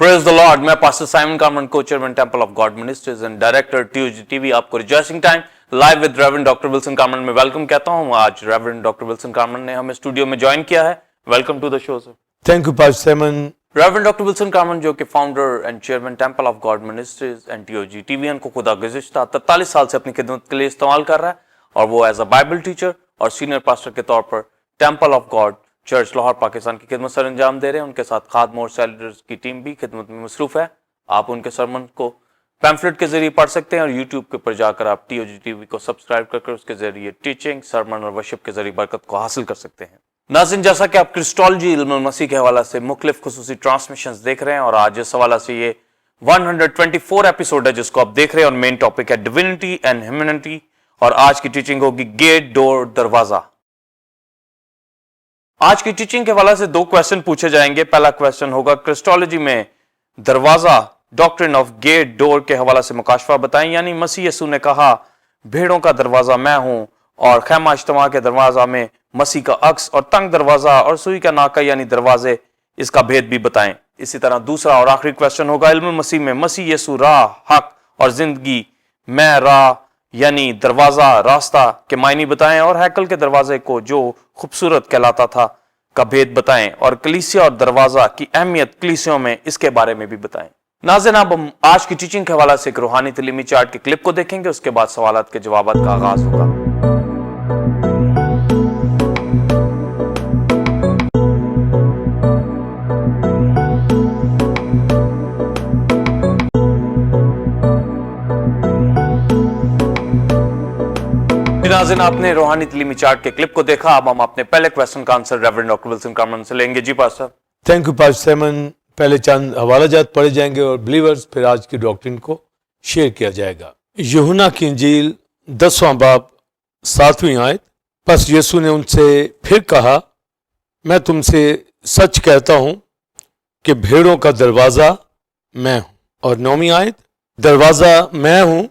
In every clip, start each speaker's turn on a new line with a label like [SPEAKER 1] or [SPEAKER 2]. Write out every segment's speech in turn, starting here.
[SPEAKER 1] Praise the Lord. मैं pastor Simon Kaman को chairman Temple of God Ministries and director TOG TV आपको Rejoicing Time live with reverend doctor Wilson Kaman में welcome कहता हूं। आज reverend doctor Wilson कामन ने हमें स्टूडियो में ज्वाइन किया है। Welcome to the show sir.
[SPEAKER 2] Thank you pastor Simon.
[SPEAKER 1] Reverend doctor Wilson Kaman जो कि founder and chairman Temple of God Ministries and TOG TVN को खुदा गुज़िश्ता 43 साल से अपनी खिदमत के लिए इस्तेमाल कर रहा है और वो एज अ बाइबल टीचर और सीनियर पास्टर के तौर पर temple of God church Lahore Pakistan की खिदमत सर अंजाम दे रहे हैं। उनके साथ खादम और सेलिडर्स की टीम भी खिदमत में मसरूफ है। आप उनके सरमन को पैम्फलेट के जरिए पढ़ सकते हैं और यूट्यूब के ऊपर जाकर आप TOG TV को सब्सक्राइब करके उसके जरिए टीचिंग, सरमन और वर्शिप के जरिए बरकत को हासिल कर सकते हैं। नाज़रीन, जैसा कि आप क्रिस्टोलॉजी इल्म मसीह के हवाला से मुख्तलिफ खुसूसी ट्रांसमिशंस देख रहे हैं और आज इस हवाला से ये 124 एपिसोड है जिसको आप देख रहे हैं और मेन टॉपिक है डिविनिटी एंड ह्यूमैनिटी और आज की टीचिंग होगी गेट, डोर, दरवाजा। आज की टीचिंग के हवाले से दो क्वेश्चन पूछे जाएंगे। पहला क्वेश्चन होगा क्रिस्टोलॉजी में दरवाजा, डॉक्ट्रिन ऑफ गेट डोर के हवाले से मुकाशफा बताएं। यानी मसीह यीशु ने कहा भेड़ों का दरवाजा मैं हूं और खैमा इज्तिमा के दरवाजा में मसीह का अक्स और तंग दरवाजा और सुई का नाका यानी दरवाजे, इसका भेद भी बताएं। इसी तरह दूसरा और आखिरी क्वेश्चन होगा इल्म मसीह में मसीह यीशु राह, हक और जिंदगी, मैं राह यानी दरवाजा, रास्ता के मायने बताएं और हैकल के दरवाजे को जो खूबसूरत कहलाता था का भेद बताएं और कलीसिया और दरवाजा की अहमियत कलीसियों में इसके बारे में भी बताएं। नाज़रीन, अब हम आज की टीचिंग के हवाले से एक रूहानी तलीमी चार्ट के क्लिप को देखेंगे। उसके बाद सवालात के जवाबात का आगाज होगा। नाज़रीन, आपने रूहानी तलीमी चार्ट के क्लिप को देखा। अब हम अपने पहले क्वेश्चन का answer reverend doctor Wilson Kaman से लेंगे। जी pastor.
[SPEAKER 2] Thank you pastor Simon. पहले चंद हवाला जात पढ़े जाएंगे और बिलीवर्स फिर आज की डॉक्ट्रिन को शेयर किया जाएगा। यूहन्ना की इंजील 10वां बाब 7वीं आयत। बस यीशु ने उनसे फिर कहा, मैं तुमसे सच कहता हूं कि भेड़ों का दरवाजा मैं हूं। और 9वीं आयत, दरवाजा मैं हूं,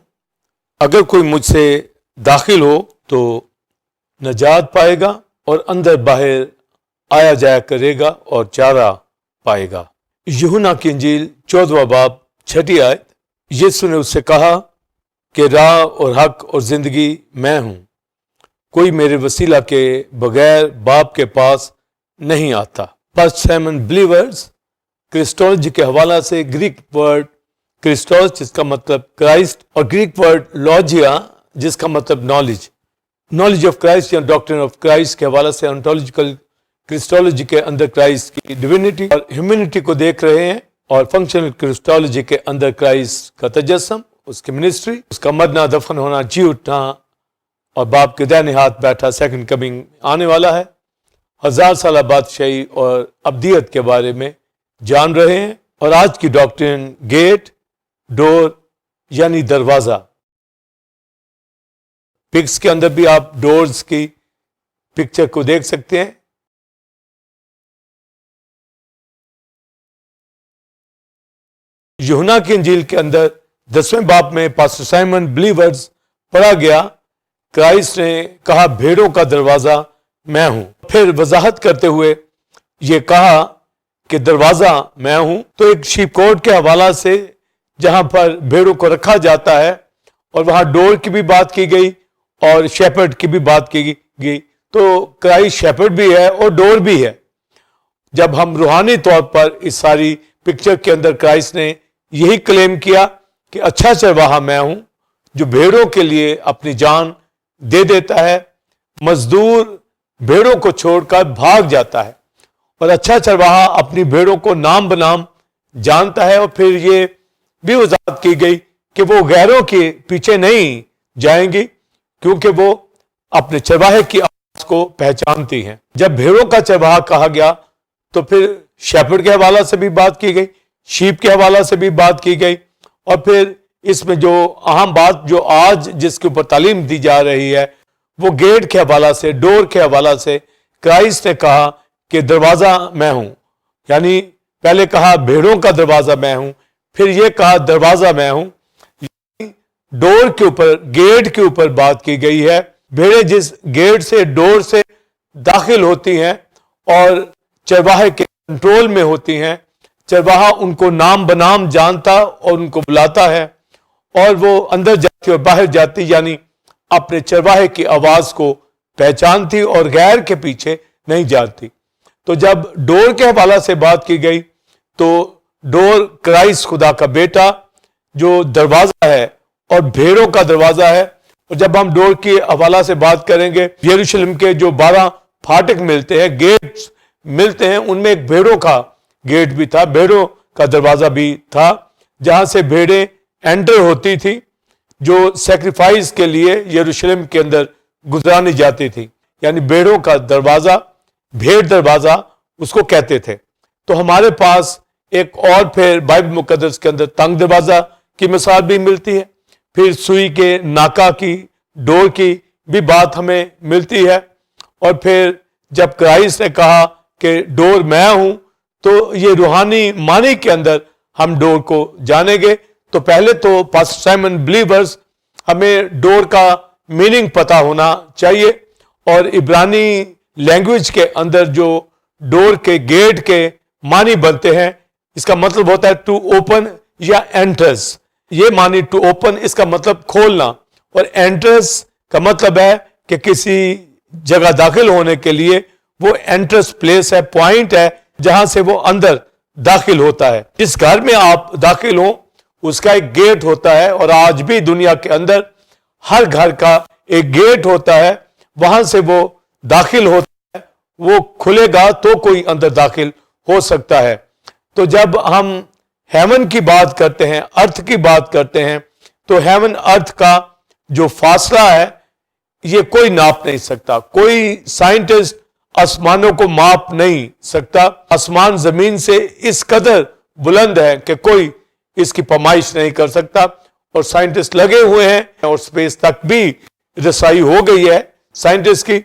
[SPEAKER 2] अगर कोई मुझसे दाखिल हो तो नजात पाएगा और अंदर बाहर आया जाया करेगा और चारा पाएगा। यूहन्ना की इंजील 14वां बाब 6ठी आयत। यीशु ने उससे कहा कि राह और हक और जिंदगी मैं हूं, कोई मेरे वसीला के बगैर बाप के पास नहीं आता। पास्टर साइमन, बिलीवर्स क्रिस्टोलॉजी के हवाला से ग्रीक वर्ड क्रिस्टोस जिसका मतलब क्राइस्ट और ग्रीक वर्ड लॉजिया जिसका मतलब नॉलेज ऑफ क्राइस्ट या डॉक्ट्रिन ऑफ क्राइस्ट के हवाले से ऑन्टोलॉजिकल क्रिस्टोलॉजी के अंदर क्राइस्ट की डिविनिटी और ह्यूमैनिटी को देख रहे हैं और फंक्शनल क्रिस्टोलॉजी के अंदर क्राइस्ट का तजस्सुम, उसकी मिनिस्ट्री, उसका मरना, दफन होना, जी उठना और बाप के दाहिने हाथ बैठा सेकंड कमिंग आने वाला है। 1000 साल बादशाही और अब्दियत के बारे में जान रहे हैं। और आज की डॉक्ट्रिन गेट, डोर यानी दरवाजा। पिक्स के अंदर भी आप डोर्स की पिक्चर को देख सकते हैं। यूहन्ना की इंजील के अंदर 10वें बाब में पास्टर साइमन बिलीवर्स पढ़ा गया, क्राइस्ट ने कहा भेड़ों का दरवाजा मैं हूं। फिर वजाहत करते हुए यह कहा कि दरवाजा मैं हूं, तो एक शीप कोर्ट के हवाला से जहां पर भेड़ों को रखा जाता है और वहां डोर की भी बात की गई और शेपर्ड की भी बात की गई। तो क्राइस्ट शेपर्ड भी है और डोर भी है। जब हम रूहानी तौर पर इस सारी पिक्चर के अंदर क्राइस्ट ने यही क्लेम किया कि अच्छा चरवाहा मैं हूं जो भेड़ों के लिए अपनी जान दे देता है। मजदूर भेड़ों को छोड़कर भाग जाता है और अच्छा चरवाहा अपनी भेड़ों को नाम बनाम जानता है। और फिर ये भी वजाहत की गई कि वो गैरों के पीछे नहीं जाएंगी क्योंकि वो अपने चरवाहे की आवाज को पहचानती हैं। जब भेड़ों का चरवाहा कहा गया तो फिर शेपर्ड के हवाला से भी बात की गई, शीप के हवाला से भी बात की गई और फिर इसमें जो अहम बात जो आज जिसके ऊपर तालीम दी जा रही है वो गेट के हवाला से, डोर के हवाला से क्राइस्ट ने कहा कि दरवाजा मैं हूं। यानी पहले कहा भेड़ों का दरवाजा मैं हूं, फिर यह कहा दरवाजा मैं हूं। डोर के ऊपर, गेट के ऊपर बात की गई है। भेड़ें जिस गेट से, डोर से दाखिल होती हैं और चरवाहे के कंट्रोल में होती हैं, चरवाहा उनको नाम बनाम जानता और उनको बुलाता है और वो अंदर जाती और बाहर जाती, यानी अपने चरवाहे की आवाज को पहचानती और गैर के पीछे नहीं जाती। तो जब डोर के हवाला से बात की गई तो डोर क्राइस्ट खुदा का बेटा जो दरवाजा है और भेड़ों का दरवाजा है। और जब हम डोर के हवाला से बात करेंगे, यरूशलेम के जो 12 फाटक मिलते हैं, गेट्स मिलते हैं, उनमें एक भेड़ों का गेट भी था, भेड़ों का दरवाजा भी था, जहां से भेड़ें एंटर होती थी जो सैक्रिफाइस के लिए यरूशलेम के अंदर गुजरानी जाती थी। यानी भेड़ों का दरवाजा, भेड़ दरवाजा उसको कहते थे। तो हमारे पास एक और फिर बाइबल मुकद्दस के अंदर तंग दरवाजा की मिसाल भी मिलती है, फिर सुई के नाका की, डोर की भी बात हमें मिलती है। और फिर जब क्राइस्ट ने कहा कि डोर मैं हूं, तो ये रूहानी मानी के अंदर हम डोर को जानेंगे। तो पहले तो पास्टर साइमन बिलीवर्स हमें डोर का मीनिंग पता होना चाहिए। और इब्रानी लैंग्वेज के अंदर जो डोर के गेट के मानी बनते हैं, इसका मतलब होता है टू ओपन या एंट्रेंस। ये मानी टू ओपन, इसका मतलब खोलना, और एंट्रेंस का मतलब है कि किसी जगह दाखिल होने के लिए वो एंट्रेंस प्लेस है, पॉइंट है जहां से वो अंदर दाखिल होता है। जिस घर में आप दाखिल हो उसका एक गेट होता है, और आज भी दुनिया के अंदर हर घर का एक गेट होता है, वहां से वो दाखिल होता है, वो खुलेगा तो कोई अंदर दाखिल हो सकता है। तो जब हम हेवन की बात करते हैं, अर्थ की बात करते हैं, तो हेवन अर्थ का जो फासला है ये कोई नाप नहीं सकता। कोई साइंटिस्ट आसमानों को माप नहीं सकता। आसमान जमीन से इस कदर बुलंद है कि कोई इसकी पैमाइश नहीं कर सकता, और साइंटिस्ट लगे हुए हैं और स्पेस तक भी रसाई हो गई है साइंटिस्ट की।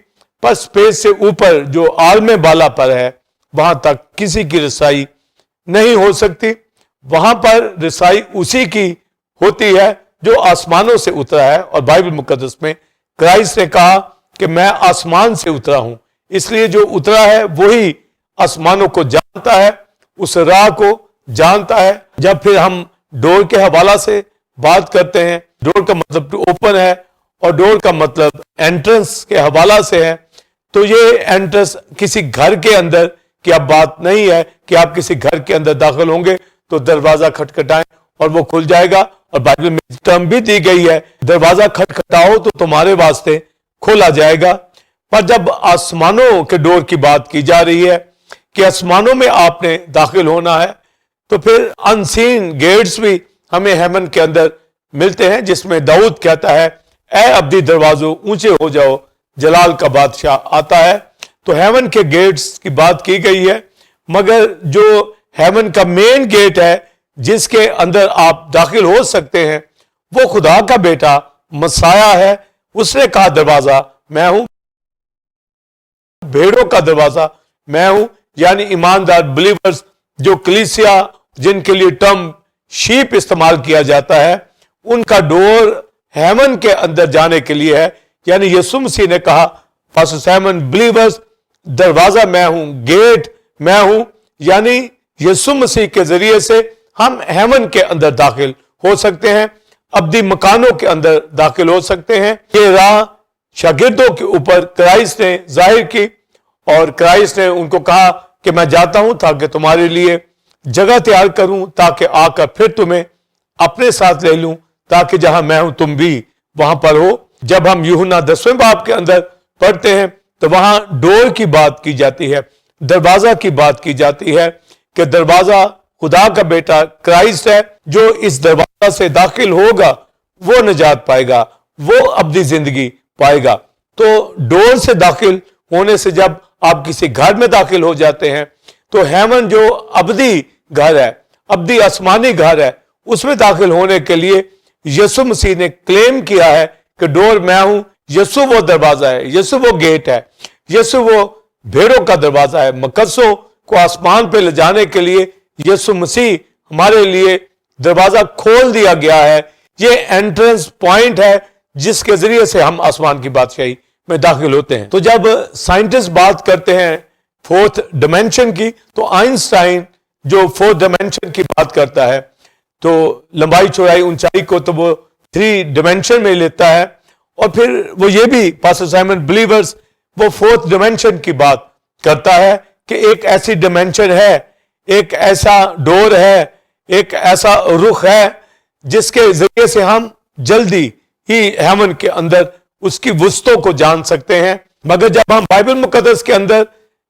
[SPEAKER 2] पर स्पेस से ऊपर जो आलम बाला पर है वहां तक किसी की रसाई नहीं हो सकती। वहां पर रसाई उसी की होती है जो आसमानों से उतरा है। और बाइबल मुकद्दस में क्राइस्ट ने कहा कि मैं आसमान से उतरा हूं, इसलिए जो उतरा है वही आसमानों को जानता है, उस राह को जानता है। जब फिर हम डोर के हवाला से बात करते हैं, डोर का मतलब टू ओपन है और डोर का मतलब एंट्रेंस के हवाला से है, तो ये एंट्रेंस किसी घर के अंदर की अब बात नहीं है कि आप किसी घर के अंदर दाखिल होंगे तो दरवाजा खटखटाएं और वो खुल जाएगा। और बाइबल में टर्म भी दी गई है, दरवाजा खटखटाओ तो तुम्हारे वास्ते खोला जाएगा। पर जब आसमानों के डोर की बात की जा रही है कि आसमानों में आपने दाखिल होना है, तो फिर अनसीन गेट्स भी हमें हेवन के अंदर मिलते हैं, जिसमें दाऊद कहता है ए अब्दी दरवाजों ऊंचे हो जाओ, जलाल का बादशाह आता है। तो हेवन के गेट्स की बात की गई है, मगर जो हेवन का मेन गेट है जिसके अंदर आप दाखिल हो सकते हैं वो खुदा का बेटा मसाया है। उसने कहा दरवाजा मैं हूं, भेड़ों का दरवाजा मैं हूं, यानी ईमानदार बिलीवर्स जो कलीसिया जिनके लिए टर्म शीप इस्तेमाल किया जाता है, उनका डोर हेवन के अंदर जाने के लिए है। यानी यीशु मसीह ने कहा पास्टर साइमन बिलीवर्स दरवाजा मैं हूं, गेट मैं हूं, यानी यीशु मसीह के जरिए से हम हेवन के अंदर दाखिल हो सकते हैं, अब्दी मकानों के अंदर दाखिल हो सकते हैं। ये राह शागिर्दों के ऊपर क्राइस्ट ने जाहिर की, और क्राइस्ट ने उनको कहा कि मैं जाता हूं ताकि तुम्हारे लिए जगह तैयार करूं, ताकि आकर फिर तुम्हें अपने साथ ले लूं, ताकि जहां मैं हूं तुम भी वहां पर हो। जब हम यूहन्ना 10वें बाब के अंदर पढ़ते हैं तो वहां डोर की बात की जाती है, दरवाजा की बात की जाती है कि दरवाजा खुदा का बेटा क्राइस्ट है, जो इस दरवाजा से दाखिल होगा वो निजात पाएगा, वो अब्दी जिंदगी पाएगा। तो डोर से दाखिल होने से जब आप किसी घर में दाखिल हो जाते हैं तो हेवन जो अब्दी घर है, अब्दी आसमानी घर है, उसमें दाखिल होने के लिए यीशु मसीह ने क्लेम किया है कि डोर मैं हूं, यीशु वो दरवाजा है, यीशु वो गेट है, यीशु वो भेड़ों का दरवाजा है। मकसों को आसमान पे ले जाने के लिए यीशु मसीह हमारे लिए दरवाजा खोल दिया गया है। ये एंट्रेंस पॉइंट है जिसके जरिए से हम आसमान की बादशाही में दाखिल होते हैं। तो जब साइंटिस्ट बात करते हैं फोर्थ डिमेंशन की, तो आइंस्टाइन जो 4 डायमेंशन की बात करता है, तो लंबाई चौड़ाई ऊंचाई को तो वो 3 डायमेंशन में लेता है, और फिर वो ये भी पास्टर साइमन बिलीवर्स वो 4th डायमेंशन की बात करता है कि एक ऐसी डायमेंशन है, एक ऐसा डोर है, एक ऐसा रुख है जिसके जरिए से हम जल्दी ही हेवन के अंदर उसकी वस्तुओं को जान सकते हैं। मगर जब हम बाइबल मुकद्दस के अंदर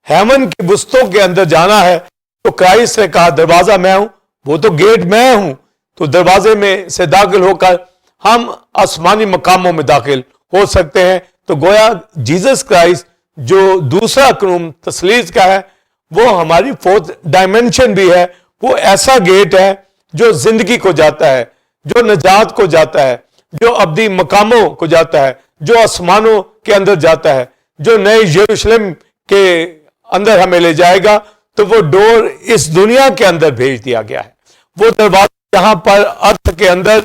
[SPEAKER 2] हेवन की वस्तुओं के अंदर जाना है, तो क्राइस्ट ने कहा दरवाजा मैं हूं, वो तो गेट मैं हूं, तो दरवाजे में से दाखिल होकर हम आसमानी मकामों में दाखिल हो सकते हैं। तो गोया जीसस क्राइस्ट जो दूसरा कानून तसलीस का है, वो हमारी 4th डायमेंशन भी है। वो ऐसा गेट है जो जिंदगी को जाता है, जो नजात को जाता है, जो अब्दी मकामों को जाता है, जो आसमानों के अंदर जाता है, जो नए यरूशलेम के अंदर हमें ले जाएगा। तो वो डोर इस दुनिया के अंदर भेज दिया गया है। वो दरवाजा जहां पर अर्थ के अंदर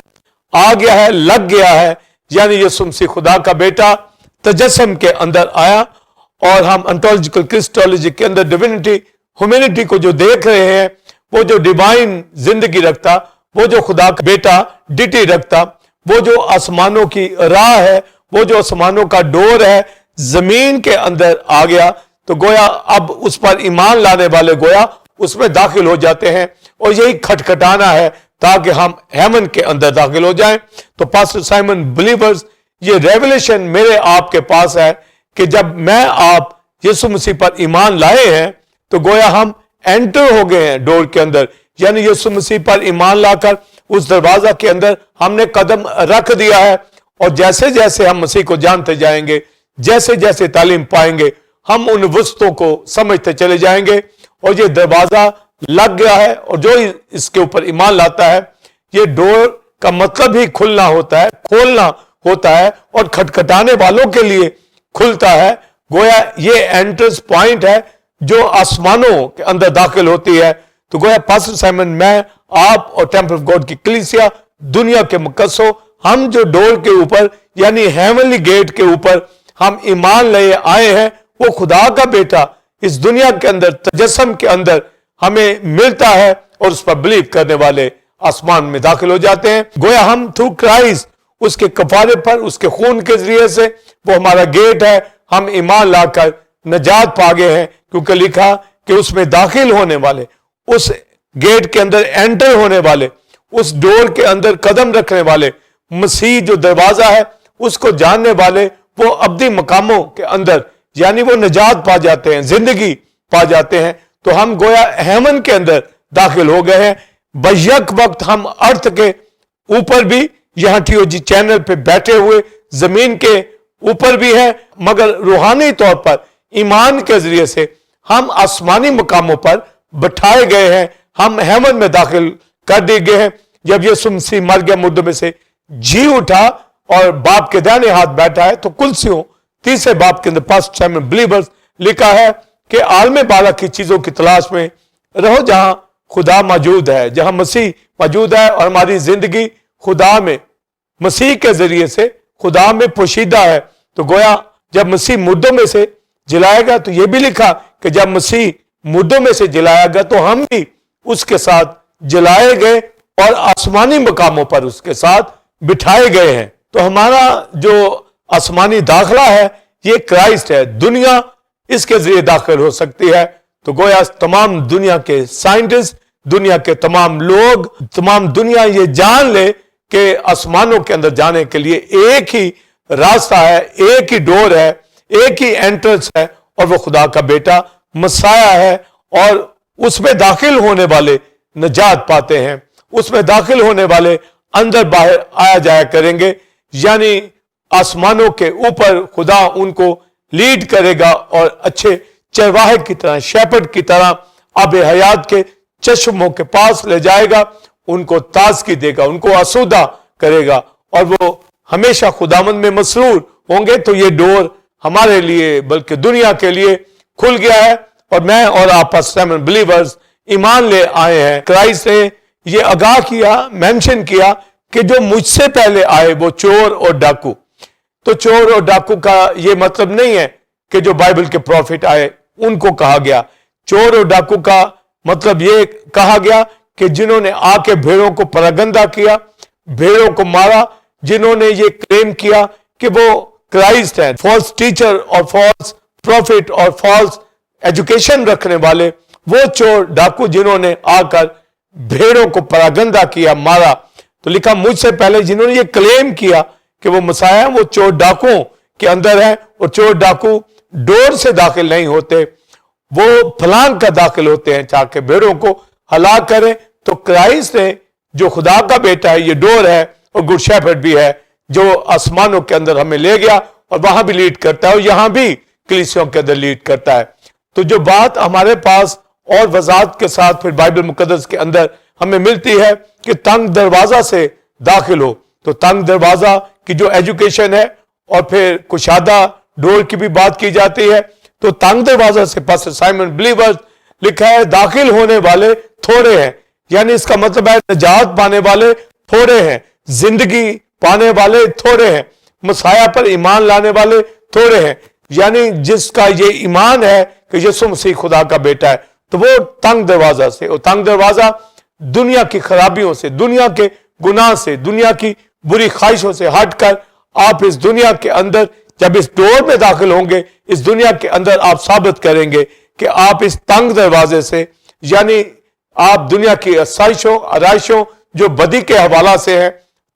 [SPEAKER 2] आ गया है, लग गया है, यानी यीशु मसीह खुदा का बेटा तजस्सुम के अंदर आया, और हम ऑन्टोलॉजिकल क्रिस्टोलॉजी के अंदर डिविनिटी ह्यूमैनिटी को जो देख रहे हैं, वो जो डिवाइन जिंदगी रखता, वो जो खुदा का बेटा डिटी रखता, वो जो आसमानों की राह है, वो जो आसमानों का डोर है, जमीन के अंदर आ गया। तो गोया अब उस पर ईमान लाने वाले गोया उसमें दाखिल हो जाते हैं, और यही खटखटाना है ताकि हम हेवन के अंदर दाखिल हो जाएं। तो पास्टर साइमन बिलीवर्स, ये रेवलेशन मेरे आपके पास है कि जब मैं आप यीशु मसीह पर ईमान लाए हैं, तो गोया हम एंटर हो गए हैं डोर के अंदर, यानी यीशु मसीह पर ईमान लाकर उस दरवाजा के अंदर हमने कदम रख दिया है। और जैसे जैसे हम मसीह को जानते जाएंगे, जैसे जैसे तालीम पाएंगे, हम उन वस्तुओं को समझते चले जाएंगे, और ये दरवाजा लग गया है। और जो इसके ऊपर ईमान लाता है, ये डोर का मतलब ही खुलना होता है, खोलना होता है, और खटखटाने वालों के लिए खुलता है। गोया ये एंट्रेंस पॉइंट है जो आसमानों के अंदर दाखिल होती है। तो गोया पास्टर साइमन, मैं, आप और टेंपल ऑफ गॉड की कलीसिया, दुनिया के मुकद्दसों, हम जो डोर के ऊपर यानी हेवनली गेट के ऊपर हम ईमान ले आए हैं, वो खुदा का बेटा इस दुनिया के अंदर तजस्सुम के अंदर हमें मिलता है, और उस पर बिलीव करने वाले आसमान में दाखिल हो जाते हैं। गोया हम थ्रू क्राइस्ट, उसके कफारे पर, उसके खून के जरिए से, वो हमारा गेट है, हम ईमान लाकर नजात पा गए हैं, क्योंकि लिखा कि उसमें दाखिल होने वाले, उस गेट के अंदर एंटर होने वाले, उस डोर के अंदर कदम रखने वाले, मसीह जो दरवाजा है उसको जानने वाले, वो अब्दी मकामों के अंदर यानी वो नजात पा जाते हैं, जिंदगी पा जाते हैं। तो हम गोया हेवन के अंदर दाखिल हो गए हैं। बैक वक्त हम अर्थ के ऊपर भी यहां टीओजी चैनल पे बैठे हुए जमीन के ऊपर भी है, मगर रूहानी तौर पर ईमान के जरिए से हम आसमानी मकामों पर बिठाए गए हैं। हम हेवन में दाखिल कर दिए गए हैं। जब यीशु मसीह मर गया, मुर्दों में से जी उठा और बाप के दाहिने हाथ बैठा है, तो कुलसियों 3 बाप के अंदर पास्टर साइमन बिलीवर्स लिखा है कि आलम बाला की चीजों की तलाश में रहो जहां खुदा मौजूद है, जहां मसीह मौजूद है, और हमारी जिंदगी खुदा में, मसीह के जरिए से खुदा में पोशीदा है। तो गोया जब मसीह मुर्दों में से जिलाएगा, तो यह भी लिखा कि जब मसीह मुर्दों में से जिलाया गया, तो हम भी उसके साथ जलाए गए और आसमानी मकामों पर उसके साथ बिठाए गए हैं। तो हमारा जो आसमानी दाखला है, ये क्राइस्ट है। दुनिया इसके जरिए दाखिल हो सकती है। तो गोया तमाम दुनिया के साइंटिस्ट, दुनिया के तमाम लोग, तमाम दुनिया ये जान ले कि आसमानों के अंदर जाने के लिए एक ही रास्ता है, एक ही डोर है, एक ही एंट्रेंस है, और वो खुदा का बेटा मसाया है। और उसमें दाखिल होने वाले नजात पाते हैं, उसमें दाखिल होने वाले अंदर बाहर आया जाया करेंगे, यानी आसमानों के ऊपर खुदा उनको लीड करेगा और अच्छे चरवाहे की तरह, शेपर्ड की तरह आब हयात के चश्मों के पास ले जाएगा, उनको ताजगी देगा, उनको आसूदा करेगा, और वो हमेशा खुदावंद में मसरूर होंगे। तो ये डोर हमारे लिए बल्कि दुनिया के लिए खुल गया है। और मैं और आप साइमन बिलीवर्स ईमान ले आए हैं। क्राइस्ट ने ये आगाह किया, मेंशन किया कि जो मुझसे पहले आए वो चोर और डाकू। तो चोर और डाकू का ये मतलब नहीं है कि जो बाइबल के प्रॉफिट आए उनको कहा गया। चोर और डाकू का मतलब ये कहा गया कि जिन्होंने आके भेड़ों को परगंदा किया, भेड़ों को मारा, जिन्होंने ये क्लेम किया कि वो क्राइस्ट है, फॉल्स टीचर और फॉल्स प्रॉफिट और फॉल्स एजुकेशन रखने वाले, वो चोर डाकू जिन्होंने आकर भेड़ों को परगंदा किया, मारा। तो लिखा मुझसे पहले जिन्होंने ये क्लेम किया कि वो मसाया है, वो चोर डाकुओं के अंदर है, और चोर डाकू डोर से दाखिल नहीं होते, वो फलांग का दाखिल होते हैं ताकि भेड़ों को हलाक करें। तो क्राइस्ट ने जो खुदा का बेटा है, ये डोर है और गुड शेफर्ड भी है, जो आसमानों के अंदर हमें ले गया और वहां भी लीड करता है और यहां भी कलीसियों के अंदर लीड करता है। तो जो बात हमारे पास और वजाहत के साथ फिर बाइबल मुकद्दस के अंदर हमें मिलती है कि तंग दरवाजा से दाखिल हो, तो तंग दरवाजा की जो एजुकेशन है, और फिर कुशादा डोर की भी बात की जाती है। तो तंग दरवाजा से पास्टर साइमन बिलीवर्स लिखा है दाखिल होने वाले थोड़े हैं, यानी इसका मतलब है निजात पाने वाले थोड़े हैं, जिंदगी पाने वाले थोड़े हैं, मसाया पर ईमान लाने वाले थोड़े हैं। यानी जिसका ये ईमान है कि यीशु मसीह खुदा का बेटा है, तो वो तंग दरवाजा से, और तंग दरवाजा दुनिया की खराबियों से, दुनिया के गुनाह से, दुनिया की बुरी ख्वाहिशों से हटकर आप इस दुनिया के अंदर जब इस डोर में दाखिल होंगे, इस दुनिया के अंदर आप साबित करेंगे कि आप इस तंग दरवाजे से, यानी आप दुनिया की आसाइशों आराइशों जो बदी के हवाला से है,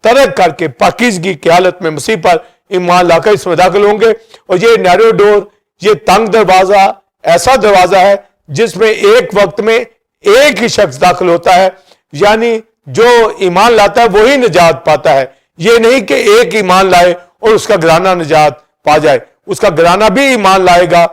[SPEAKER 2] तरक करके पाकीज़गी की हालत में मसीह पर ईमान लाकर इसमें दाखिल होंगे। और ये नैरो डोर, ये तंग दरवाजा ऐसा दरवाजा है जिसमें एक वक्त में एक ही शख्स दाखिल होता है, यानी जो ईमान लाता है वही निजात पाता है। ये नहीं कि एक ईमान लाए और उसका घराना निजात पा जाए, उसका घराना भी ईमान लाएगा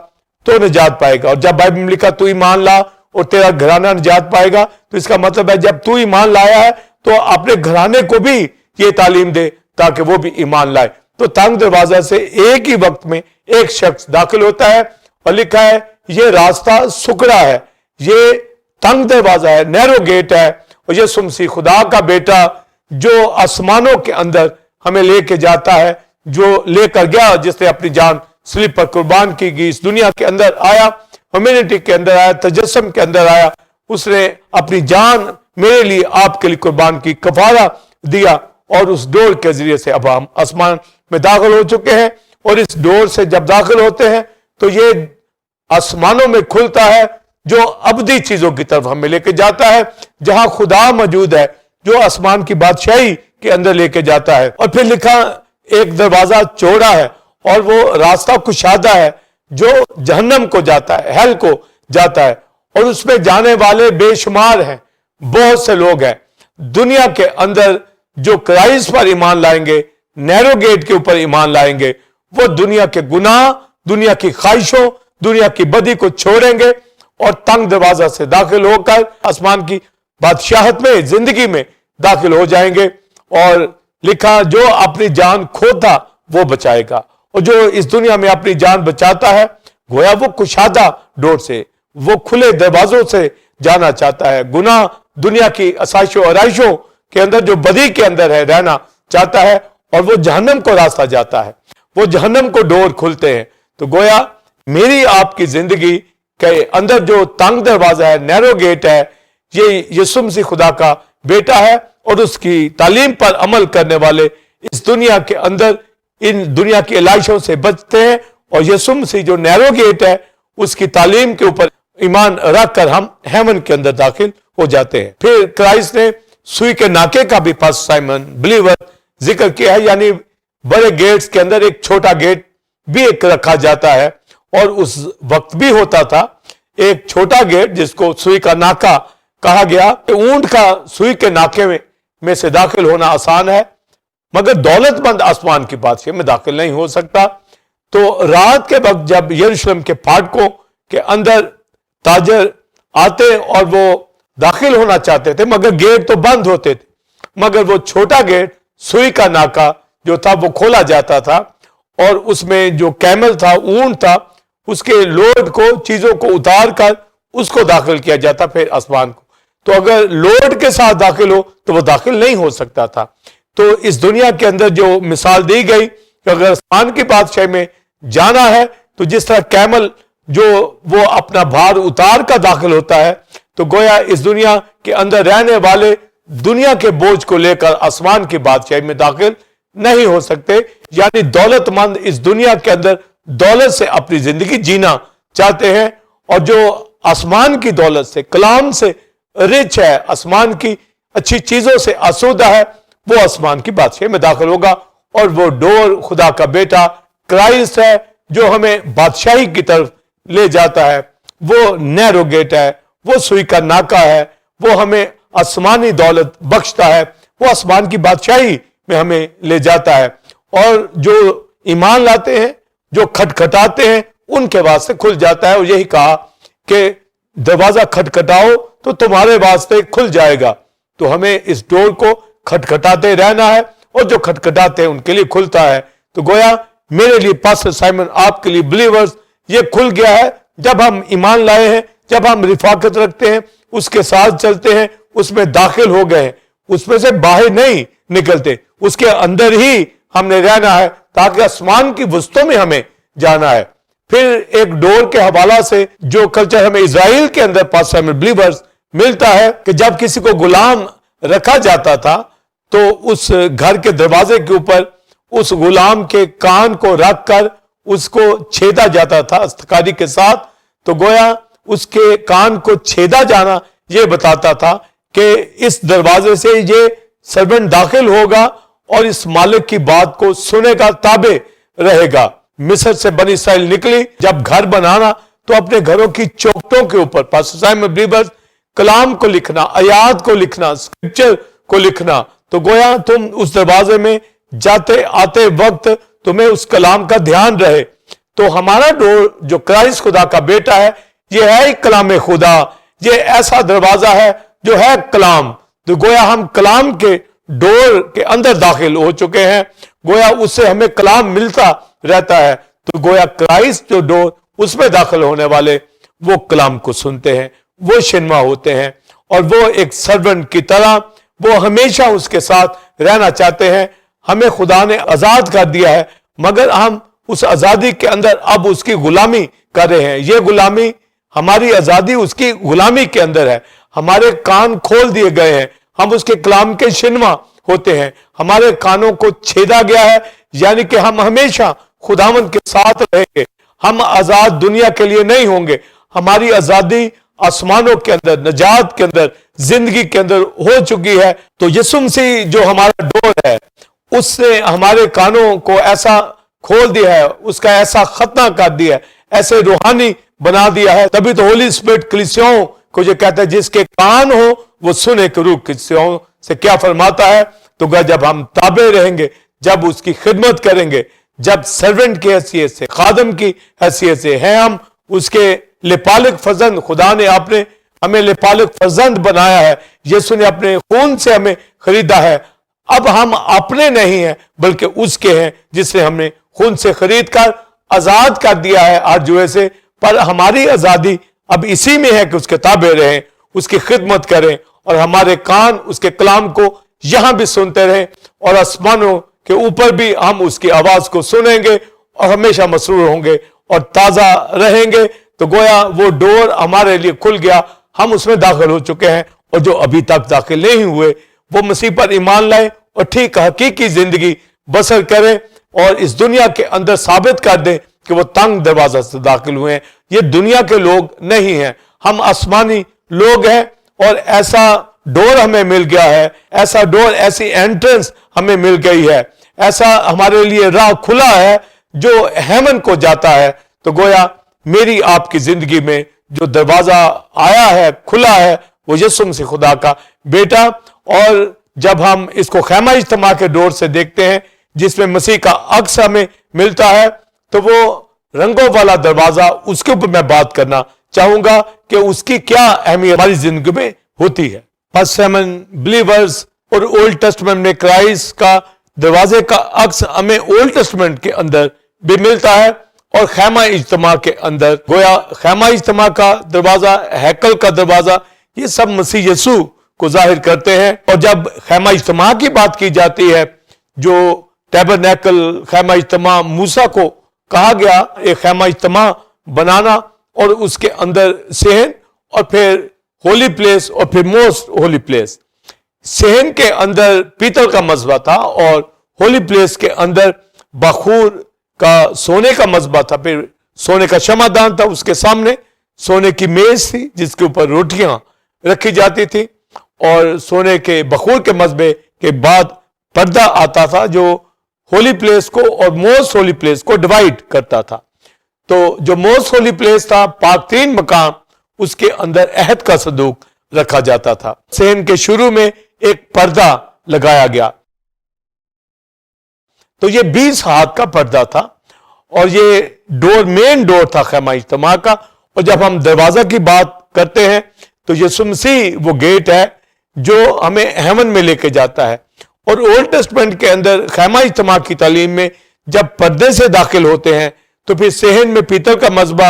[SPEAKER 2] तो निजात पाएगा। और जब बाइबल में लिखा तू ईमान ला और तेरा घराना निजात पाएगा, तो इसका मतलब है जब तू ईमान लाया है तो अपने घराने को भी ये तालीम दे ताकि वो भी ईमान लाए। तो तंग दरवाजा से एक ही वक्त में एक शख्स दाखिल होता है, और लिखा है ये रास्ता सुकड़ा है, ये तंग दरवाजा है, नैरो गेट है, और यीशु मसीह खुदा का बेटा जो आसमानों के अंदर हमें लेके जाता है, जो लेकर गया, जिसने अपनी जान सलीब पर कुर्बान की गई, इस दुनिया के अंदर आया, ह्यूमैनिटी के अंदर आया, तजस्सुम के अंदर आया, उसने अपनी जान मेरे लिए आपके लिए कुर्बान की, कफारा दिया, और उस डोर के जरिए से अब हम आसमान में दाखिल हो चुके हैं। और इस डोर से जब दाखिल होते हैं तो ये आसमानों में खुलता है, जो अबदी चीजों की तरफ हमें लेके जाता है, जहां खुदा मौजूद है, जो आसमान की बादशाही के अंदर लेके जाता है। और फिर लिखा एक दरवाजा चौड़ा है और वो रास्ता कुशादा है जो जहन्नम को जाता है, हेल को जाता है, और उसमें जाने वाले बेशुमार हैं, बहुत से लोग हैं। दुनिया के अंदर जो क्राइस्ट पर ईमान लाएंगे, नैरो गेट के ऊपर ईमान लाएंगे, वो दुनिया के गुनाह, दुनिया की ख्वाहिशों, दुनिया की बदी को छोड़ेंगे और तंग दरवाजा से दाखिल होकर आसमान की बादशाहत में, जिंदगी में दाखिल हो जाएंगे। और लिखा जो अपनी जान खोता वो बचाएगा, और जो इस दुनिया में अपनी जान बचाता है, गोया वो कुशादा डोर से, वो खुले दरवाजों से जाना चाहता है। गुनाह, दुनिया की आसाइशों और आइशों के अंदर, जो बदी के अंदर है, रहना चाहता है, और वो जहन्नम को रास्ता जाता है, वो जहन्नम को डोर खुलते हैं। तो गोया मेरी आपकी जिंदगी के अंदर जो तंग दरवाजा है, नैरो गेट है, ये यीशु मसीह खुदा का बेटा है, और उसकी तालीम पर अमल करने वाले इस दुनिया के अंदर इन दुनिया की इलाइशों से बचते हैं, और यीशु मसीह जो नैरो गेट है उसकी तालीम के ऊपर ईमान रखकर हम हेवन के अंदर दाखिल हो जाते हैं। फिर क्राइस्ट ने सुई के नाके का भी पास्टर साइमन बिलीवर जिक्र किया है, यानी बड़े गेट्स के अंदर एक छोटा गेट भी एक रखा जाता है, और उस वक्त भी होता था एक छोटा गेट जिसको सुई का नाका कहा गया। ऊंट का सुई के नाके में से दाखिल होना आसान है, मगर दौलतमंद आसमान की बादशाह में दाखिल नहीं हो सकता। तो रात के वक्त जब यरूशलेम के फाटकों के अंदर ताजर आते और वो दाखिल होना चाहते थे, मगर गेट तो बंद होते थे, मगर वो छोटा गेट सुई का नाका जो था वो खोला जाता था, और उसमें जो कैमल था, ऊंट था, उसके लोड को, चीजों को उतार कर उसको दाखिल किया जाता फिर आसमान को। तो अगर लोड के साथ दाखिल हो तो वो दाखिल नहीं हो सकता था। तो इस दुनिया के अंदर जो मिसाल दी गई कि अगर आसमान की बादशाही में जाना है तो जिस तरह कैमल जो वो अपना भार उतार कर दाखिल होता है, تو گویا اس دنیا کے اندر رہنے والے دنیا کے بوجھ کو لے کر آسمان کی بادشاہی میں داخل نہیں ہو سکتے. یعنی دولت مند اس دنیا کے اندر دولت سے اپنی زندگی جینا چاہتے ہیں، اور جو آسمان کی دولت سے، کلام سے رچ ہے، آسمان کی اچھی چیزوں سے آسودہ ہے، وہ آسمان کی بادشاہی میں داخل ہوگا. اور وہ ڈور خدا کا بیٹا کرائسٹ ہے جو ہمیں بادشاہی کی طرف لے جاتا ہے. وہ نیرو گیٹ ہے، وہ سوئی کا ناکا ہے، وہ ہمیں آسمانی دولت بخشتا ہے، وہ آسمان کی بادشاہی میں ہمیں لے جاتا ہے. اور جو ایمان لاتے ہیں، جو کھٹکھٹاتے ہیں، ان کے واسطے کھل جاتا ہے. اور یہی کہا کہ دروازہ کھٹکھٹاؤ تو تمہارے واسطے کھل جائے گا. تو ہمیں اس ڈور کو کھٹکھٹاتے رہنا ہے، اور جو کھٹکھٹاتے ہیں ان کے لیے کھلتا ہے. تو گویا میرے لیے پاسٹر سائمن، آپ کے لیے بلیورز، یہ کھل گیا ہے جب ہم ایمان لائے ہیں، جب ہم رفاقت رکھتے ہیں، اس کے ساتھ چلتے ہیں، اس میں داخل ہو گئے ہیں، اس میں سے باہر نہیں نکلتے، اس کے اندر ہی ہم نے رہنا ہے تاکہ آسمان کی وسطوں میں ہمیں جانا ہے. پھر ایک ڈور کے حوالہ سے جو کلچر ہمیں اسرائیل کے اندر پاسٹر سائمن بلیورز ملتا ہے کہ جب کسی کو غلام رکھا جاتا تھا تو اس گھر کے دروازے کے اوپر اس غلام کے کان کو رکھ کر اس کو چھیدا جاتا تھا استکاری کے ساتھ. تو گویا اس کے کان کو چھیدا جانا یہ بتاتا تھا کہ اس دروازے سے یہ سرونٹ داخل ہوگا اور اس مالک کی بات کو سنے گا، تابع رہے گا. مصر سے بنی اسرائیل نکلی، جب گھر بنانا تو اپنے گھروں کی چوکھٹوں کے اوپر پاسٹر سائمن بلیورز کلام کو لکھنا، آیات کو لکھنا، اسکرپچر کو لکھنا. تو گویا تم اس دروازے میں جاتے آتے وقت تمہیں اس کلام کا دھیان رہے. تو ہمارا ڈور جو کرائسٹ خدا کا بیٹا ہے، یہ ہے ایک کلام خدا، یہ ایسا دروازہ ہے جو ہے کلام. تو گویا ہم کلام کے ڈور کے اندر داخل ہو چکے ہیں، گویا اس سے ہمیں کلام ملتا رہتا ہے. تو گویا کرائسٹ جو ڈور، اس میں داخل ہونے والے وہ کلام کو سنتے ہیں، وہ شنوا ہوتے ہیں، اور وہ ایک سرونٹ کی طرح وہ ہمیشہ اس کے ساتھ رہنا چاہتے ہیں. ہمیں خدا نے آزاد کر دیا ہے، مگر ہم اس آزادی کے اندر اب اس کی غلامی کر رہے ہیں. یہ غلامی، ہماری آزادی اس کی غلامی کے اندر ہے. ہمارے کان کھول دیے گئے ہیں، ہم اس کے کلام کے شنوا ہوتے ہیں. ہمارے کانوں کو چھیدا گیا ہے، یعنی کہ ہم ہمیشہ خداوند کے ساتھ رہیں گے. ہم آزاد دنیا کے لیے نہیں ہوں گے. ہماری آزادی آسمانوں کے اندر، نجات کے اندر، زندگی کے اندر ہو چکی ہے. تو یسوع مسیح جو ہمارا ڈور ہے، اس نے ہمارے کانوں کو ایسا کھول دیا ہے، اس کا ایسا ختنہ کر دیا ہے، ایسے روحانی بنا دیا ہے. تبھی تو ہولی اسپرٹ کلیسیاؤں کو یہ کہتا ہے جس کے کان ہو وہ سنے کہ روح کلیسیاؤں سے کیا فرماتا ہے. تو جب ہم تابع رہیں گے، جب اس کی خدمت کریں گے، جب سرونٹ کی حیثیت سے، خادم کی حیثیت سے ہیں ہم اس کے لپالک فرزند، خدا نے ہمیں لپالک فرزند بنایا ہے، یسوع نے اپنے خون سے ہمیں خریدا ہے. اب ہم اپنے نہیں ہیں بلکہ اس کے ہیں جس نے ہمیں خون سے خرید کر آزاد کر دیا ہے آرزوئے سے. پر ہماری آزادی اب اسی میں ہے کہ اس کے تابع رہیں، اس کی خدمت کریں، اور ہمارے کان اس کے کلام کو یہاں بھی سنتے رہیں، اور آسمانوں کے اوپر بھی ہم اس کی آواز کو سنیں گے اور ہمیشہ مسرور ہوں گے اور تازہ رہیں گے. تو گویا وہ ڈور ہمارے لیے کھل گیا، ہم اس میں داخل ہو چکے ہیں. اور جو ابھی تک داخل نہیں ہوئے وہ مسیح پر ایمان لائیں اور ٹھیک حقیقی زندگی بسر کریں، اور اس دنیا کے اندر ثابت کر دیں کہ وہ تنگ دروازہ سے داخل ہوئے ہیں. یہ دنیا کے لوگ نہیں ہیں، ہم آسمانی لوگ ہیں. اور ایسا ڈور ہمیں مل گیا ہے، ایسا ڈور، ایسی انٹرنس ہمیں مل گئی ہے، ایسا ہمارے لیے راہ کھلا ہے جو ہیمن کو جاتا ہے. تو گویا میری آپ کی زندگی میں جو دروازہ آیا ہے، کھلا ہے، وہ یسوع مسیح خدا کا بیٹا. اور جب ہم اس کو خیمہ اجتماع کے ڈور سے دیکھتے ہیں جس میں مسیح کا عکس ہمیں ملتا ہے، تو وہ رنگوں والا دروازہ، اس کے اوپر میں بات کرنا چاہوں گا کہ اس کی کیا اہمیت ہماری زندگی میں ہوتی ہے. پاسٹر سائمن بلیورز اور اولڈ ٹیسٹمنٹ میں کرائسٹ کا دروازے کا عکس ہمیں اولڈ ٹیسٹمنٹ کے اندر بھی ملتا ہے، اور خیمہ اجتماع کے اندر گویا خیمہ اجتماع کا دروازہ، ہیکل کا دروازہ، یہ سب مسیح یسوع کو ظاہر کرتے ہیں. اور جب خیمہ اجتماع کی بات کی جاتی ہے، جو ٹیبرنیکل خیمہ اجتماع موسیٰ کو کہا گیا ایک خیمہ اجتماع بنانا، اور اس کے اندر صحن اور پھر होली प्लेस और फिर मोस्ट होली प्लेस। सहन के अंदर पीतल का मजबा था और होली प्लेस के अंदर बखूर का सोने का मजबा था, फिर सोने का क्षमादान था, उसके सामने सोने की मेज थी जिसके ऊपर रोटियां रखी जाती थी और सोने के बखूर के मजबे के बाद पर्दा आता था जो होली प्लेस को और मोस्ट होली प्लेस को डिवाइड करता था। तो जो मोस्ट होली प्लेस था, पाक तीन मकाम, उसके अंदर अहद का संदूक रखा जाता था। सहन के शुरू में एक पर्दा लगाया गया, तो ये 20 हाथ का पर्दा था और ये डोर, मेन डोर था खैमा इज्तिमा का। और जब हम दरवाजा की बात करते हैं तो यीशु मसीह वो गेट है जो हमें हेवन में लेके जाता है। और ओल्ड टेस्टमेंट के अंदर खैमा इज्तिमा की तालीम में जब पर्दे से दाखिल होते हैं तो फिर सहन में पीतल का मजबा,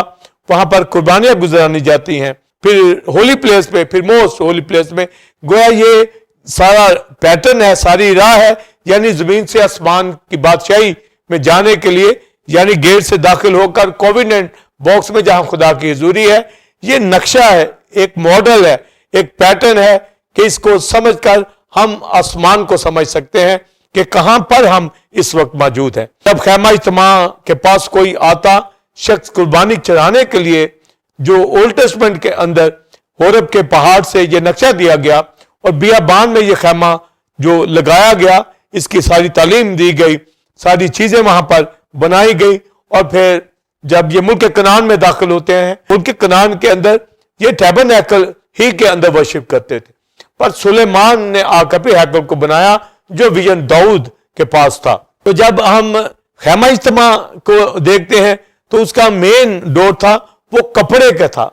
[SPEAKER 2] वहां पर कुर्बानियां गुजरानी जाती हैं, फिर होली प्लेस पे, फिर मोस्ट होली प्लेस में। गोया ये सारा पैटर्न है, सारी राह है, यानी जमीन से आसमान की बादशाही में जाने के लिए, यानी गेट से दाखिल होकर कोविनेंट बॉक्स में जहां खुदा की हुजूरी है। ये नक्शा है, एक मॉडल है, एक पैटर्न है कि इसको समझकर हम आसमान को समझ सकते हैं कि कहां पर हम इस वक्त मौजूद हैं। जब खैमा इज्तिमा के पास कोई आता शख्स कुर्बानी चढ़ाने के लिए, जो ओल्ड टेस्टमेंट के अंदर होरब के पहाड़ से ये नक्शा दिया गया और बियाबान में ये खैमा जो लगाया गया, इसकी सारी तालीम दी गई, सारी चीजें वहां पर बनाई गई। और फिर जब ये मुल्क कनान में दाखिल होते हैं, मुल्क कनान के अंदर ये टैबरनेकल ही के अंदर वर्शिप करते थे, पर सुलेमान ने आकर फिर हैकल को बनाया जो विजन दाऊद के पास था। तो जब हम खैमा इज्तिमा को देखते हैं तो उसका मेन डोर था, वो कपड़े का था,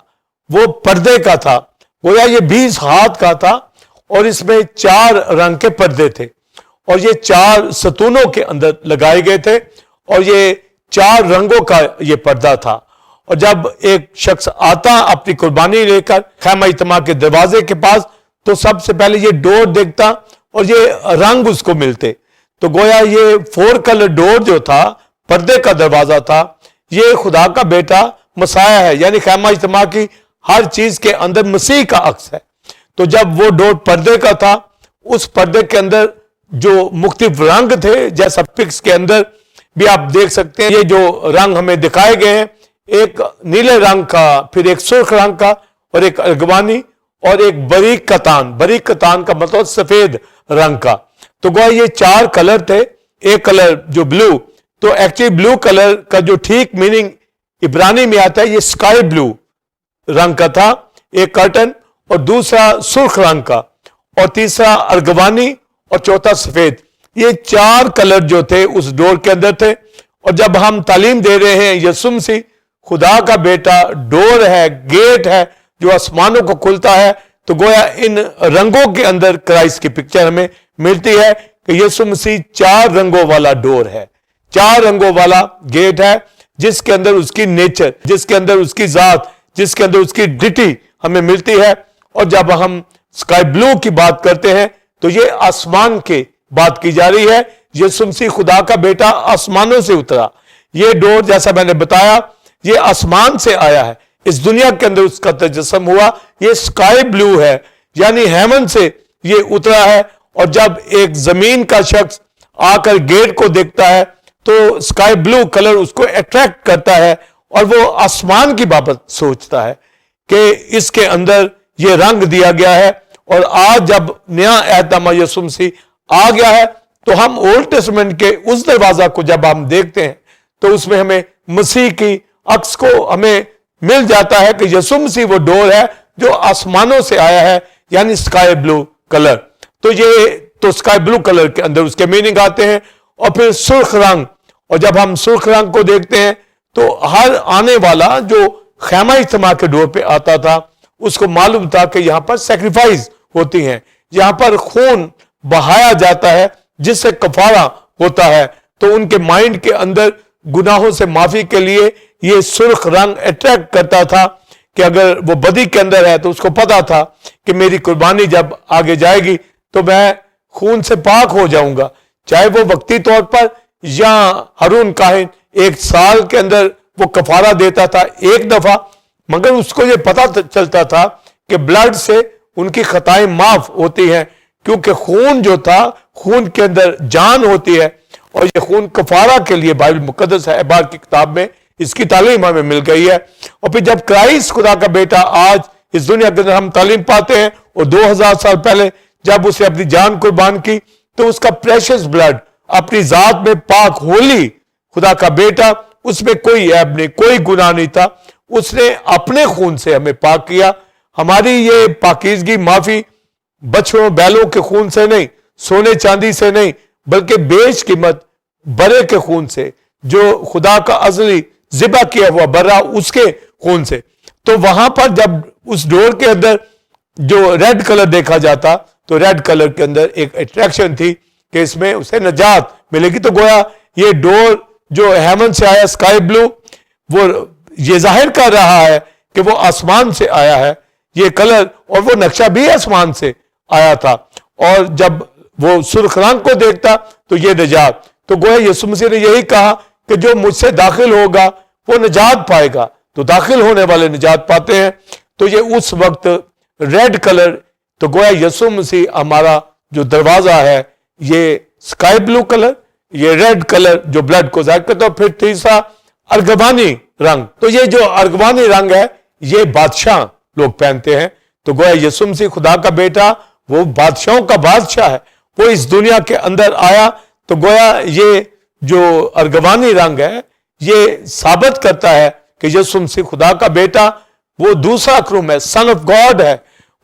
[SPEAKER 2] वो पर्दे का था, गोया ये 20 हाथ का था और इसमें 4 रंग के पर्दे थे और ये 4 सतूनों के अंदर लगाए गए थे और ये 4 रंगों का ये पर्दा था। और जब एक शख्स आता अपनी कुर्बानी लेकर खैमा इज्तिमा के दरवाजे के पास, तो सबसे पहले ये डोर देखता और ये रंग उसको मिलते। तो गोया ये 4 कलर डोर जो था, पर्दे का दरवाजा था, ये खुदा का बेटा मसाया है, यानी खैमा इज्तिमा की हर चीज के अंदर मसीह का अक्स है। तो जब वो डोर पर्दे का था, उस पर्दे के अंदर जो मुख्तलिफ रंग थे, जैसा पिक्स के अंदर भी आप देख सकते हैं, ये जो रंग हमें दिखाए गए हैं, एक नीले रंग का, फिर एक सुर्ख रंग का और एक अर्गवानी और एक बरीक कतान। बरीक कतान का मतलब सफेद रंग का। तो गोया ये 4 कलर थे। एक कलर जो ब्लू, तो एक्चुअली ब्लू कलर का जो ठीक मीनिंग इब्रानी में आता है, ये स्काई ब्लू रंग का था एक कर्टन, और दूसरा सुर्ख रंग का, और तीसरा अर्गवानी, और चौथा सफेद। ये 4 कलर जो थे उस डोर के अंदर थे। और जब हम तालीम दे रहे हैं यीशु मसीह खुदा का बेटा डोर है, गेट है जो आसमानों को खुलता है, तो गोया इन रंगों के अंदर क्राइस्ट की पिक्चर हमें मिलती है कि यीशु मसीह 4 रंगों वाला डोर है, 4 रंगों वाला गेट है, जिसके अंदर उसकी नेचर, जिसके अंदर उसकी जात, जिसके अंदर उसकी डिटी हमें मिलती है। और जब हम स्काई ब्लू की बात करते हैं तो ये आसमान की बात की जा रही है। यीशु मसीह खुदा का बेटा आसमानों से उतरा। ये डोर, जैसा मैंने बताया, ये आसमान से आया है, इस दुनिया के अंदर उसका तजस्सुम हुआ। ये स्काई ब्लू है, यानी हेवन से ये उतरा है। और जब एक जमीन का शख्स आकर गेट को देखता है तो स्काई ब्लू कलर उसको अट्रैक्ट करता है और वो आसमान की बाबत सोचता है कि इसके अंदर ये रंग दिया गया है। और आज जब नया एहतमा यीशु मसीह आ गया है, तो हम ओल्ड टेस्टमेंट के उस दरवाजा को जब हम देखते हैं तो उसमें हमें मसीह की अक्स को हमें मिल जाता है कि यीशु मसीह वो डोर है जो आसमानों से आया है, यानी स्काई ब्लू कलर। तो ये तो स्काई ब्लू कलर के अंदर उसके मीनिंग आते हैं। और फिर सुर्ख रंग, और जब हम सुर्ख रंग को देखते हैं तो हर आने वाला जो खैमा इज्तिमा के डोर पे आता था उसको मालूम था कि यहां पर सैक्रिफाइस होती हैं, यहां पर खून बहाया जाता है जिससे कफारा होता है। तो उनके माइंड के अंदर गुनाहों से माफी के लिए ये सुर्ख रंग अट्रैक्ट करता था कि अगर वो बदी के अंदर है तो उसको पता था कि मेरी कुर्बानी जब आगे जाएगी तो मैं खून से पाक हो जाऊंगा, चाहे वो वक्ती तौर पर या हारून काहिन 1 साल के अंदर वो कफारा देता था एक दफा, मगर उसको ये पता चलता था کہ بلڈ سے ان کی خطائیں معاف ہوتی ہیں, کیونکہ خون جو تھا, خون کے اندر جان ہوتی ہے, اور یہ خون کفارہ کے لیے بائبل مقدس ہے, احبار کی کتاب میں اس کی تعلیم ہمیں مل گئی ہے. اور پھر جب کرائسٹ خدا کا بیٹا آج اس دنیا کے اندر ہم تعلیم پاتے ہیں, اور 2000 سال پہلے جب اسے اپنی جان قربان کی, تو اس کا پریشس بلڈ اپنی ذات میں پاک ہولی خدا کا بیٹا, اس میں کوئی عیب نہیں, کوئی گناہ نہیں تھا, اس نے اپنے خون سے ہمیں پاک کیا. ہماری یہ پاکیزگی معافی بچڑوں بیلوں کے خون سے نہیں, سونے چاندی سے نہیں, بلکہ بیش قیمت برے کے خون سے, جو خدا کا ازلی ذبح کیا ہوا برا, اس کے خون سے. تو وہاں پر جب اس ڈور کے اندر جو ریڈ کلر دیکھا جاتا, تو ریڈ کلر کے اندر ایک اٹریکشن تھی کہ اس میں اسے نجات ملے گی. تو گویا یہ ڈور جو ہیمن سے آیا, اسکائی بلو, وہ یہ ظاہر کر رہا ہے کہ وہ آسمان سے آیا ہے یہ کلر, اور وہ نقشہ بھی آسمان سے آیا تھا. اور جب وہ سرخ رنگ کو دیکھتا تو یہ نجات. تو گویا یسوع مسیح نے یہی کہا کہ جو مجھ سے داخل ہوگا وہ نجات پائے گا. تو داخل ہونے والے نجات پاتے ہیں. تو یہ اس وقت ریڈ کلر, تو گویا یسوع مسیح ہمارا جو دروازہ ہے, یہ سکائی بلو کلر, یہ ریڈ کلر جو بلڈ کو ظاہر کرتا ہے. پھر تیسرا ارغوانی رنگ. تو یہ جو ارغوانی رنگ ہے یہ بادشاہ لوگ پہنتے ہیں. تو گویا یسوع مسیح خدا کا بیٹا وہ بادشاہوں کا بادشاہ ہے, وہ اس دنیا کے اندر آیا. تو گویا یہ جو ارغوانی رنگ ہے یہ ثابت کرتا ہے کہ یسوع مسیح خدا کا بیٹا, وہ دوسرا کروم ہے, سن آف گاڈ ہے,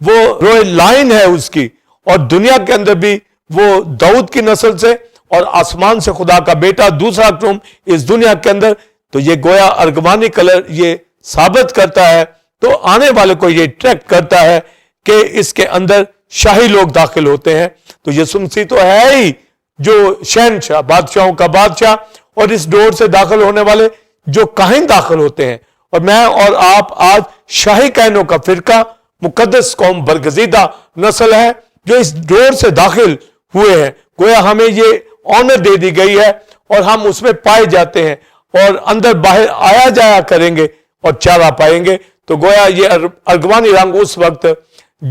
[SPEAKER 2] وہ رویل لائن ہے اس کی, اور دنیا کے اندر بھی وہ داؤد کی نسل سے, اور آسمان سے خدا کا بیٹا دوسرا کروم اس دنیا کے اندر. تو یہ گویا ارغوانی کلر یہ ثابت کرتا ہے, تو آنے والے کو یہ ٹریک کرتا ہے کہ اس کے اندر شاہی لوگ داخل ہوتے ہیں. تو یسوع مسیح تو ہے ہی جو شہنشاہ, بادشاہوں کا بادشاہ, اور اس ڈور سے داخل ہونے والے جو کاہن داخل ہوتے ہیں. اور میں اور آپ آج شاہی کاہنوں کا فرقہ, مقدس قوم, برگزیدہ نسل ہے جو اس ڈور سے داخل ہوئے ہیں. گویا ہمیں یہ آنر دے دی گئی ہے, اور ہم اس میں پائے جاتے ہیں, اور اندر باہر آیا جایا کریں گے اور چارہ پائیں گے. تو گویا یہ ارغوانی رنگ اس وقت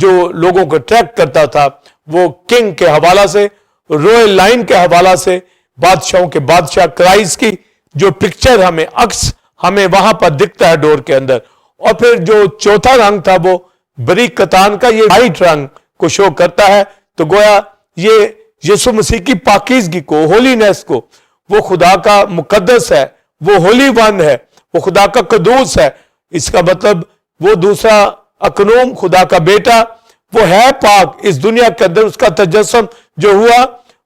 [SPEAKER 2] جو لوگوں کو ٹریک کرتا تھا, وہ کنگ کے حوالہ سے, رویل لائن کے حوالہ سے, بادشاہوں کے بادشاہ کرائسٹ کی جو پکچر ہمیں عکس ہمیں وہاں پر دکھتا ہے ڈور کے اندر. اور پھر جو چوتھا رنگ تھا وہ بریک کتان کا, یہ وائٹ رنگ کو شو کرتا ہے. تو گویا یہ یسوع مسیح کی پاکیزگی کو, ہولینس کو, وہ خدا کا مقدس ہے, وہ ہولی ون ہے, وہ خدا کا قدوس ہے. اس کا مطلب وہ دوسرا اکنوم خدا کا بیٹا وہ ہے پاک. اس دنیا کے اندر اس کا تجسم جو ہوا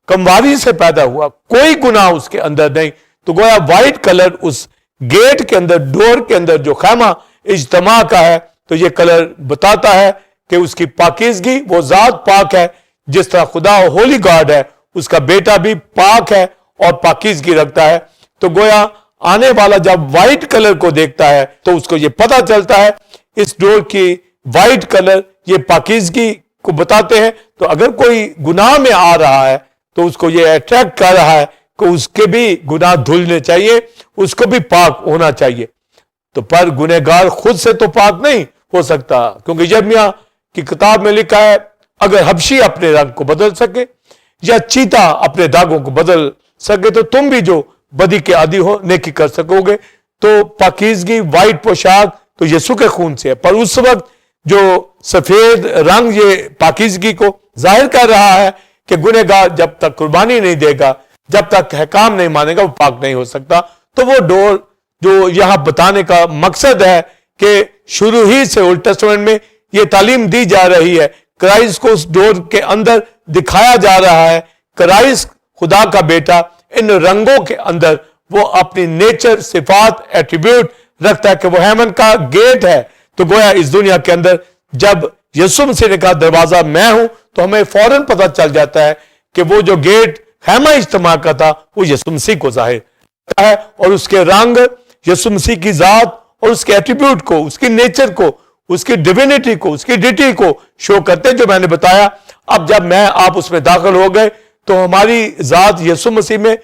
[SPEAKER 2] کمواری سے پیدا ہوا, کوئی گناہ اس کے اندر نہیں. تو گویا وائٹ کلر اس گیٹ کے اندر, ڈور کے اندر جو خیمہ اجتماع کا ہے, تو یہ کلر بتاتا ہے کہ اس کی پاکیزگی, وہ ذات پاک ہے. جس طرح خدا ہولی گاڈ ہے, اس کا بیٹا بھی پاک ہے اور پاکیزگی رکھتا ہے. تو گویا آنے والا جب وائٹ کلر کو دیکھتا ہے تو اس کو یہ پتا چلتا ہے اس ڈور کی وائٹ کلر یہ پاکیزگی کو بتاتے ہیں. تو اگر کوئی گناہ میں آ رہا ہے تو اس کو یہ اٹریکٹ کر رہا ہے کہ اس کے بھی گناہ دھلنے چاہیے, اس کو بھی پاک ہونا چاہیے. تو پر گنہگار خود سے تو پاک نہیں ہو سکتا, کیونکہ یرمیہ کی کتاب میں لکھا ہے اگر حبشی اپنے رنگ کو بدل سکے یا چیتا اپنے داغوں کو بدل سکے تو تم بھی جو بدی کے عادی ہو نیکی کر سکو گے. تو پاکیزگی, وائٹ پوشاک تو یسوع کے خون سے ہے. پر اس وقت جو سفید رنگ یہ پاکیزگی کو ظاہر کر رہا ہے کہ گنہگار جب تک قربانی نہیں دے گا, جب تک احکام نہیں مانے گا, وہ پاک نہیں ہو سکتا. تو وہ ڈور جو یہاں بتانے کا مقصد ہے کہ شروع ہی سے اولڈ ٹیسٹمنٹ میں یہ تعلیم دی جا رہی ہے, کرائسٹ کو اس ڈور کے اندر دکھایا جا رہا ہے. کرائسٹ خدا کا بیٹا ان رنگوں کے اندر وہ اپنی نیچر, صفات, ایٹریبیوٹ رکھتا ہے کہ وہ ہیمن کا گیٹ ہے. تو گویا اس دنیا کے اندر جب یسوع مسیح نے کہا دروازہ میں ہوں, تو ہمیں فوراً پتہ چل جاتا ہے کہ وہ جو گیٹ خیمہ اجتماع کا تھا وہ یسوع مسیح کو ظاہر کرتا ہے, اور اس کے رنگ یسوع مسیح کی ذات اور اس کے ایٹریبیوٹ کو, اس کی نیچر کو, اس کی ڈیوینٹی کو, اس کی ڈیٹی کو شو کرتے ہیں جو میں نے بتایا. اب جب میں آپ اس میں داخل ہو گئے تو ہماری ذات یسوع مسیح میں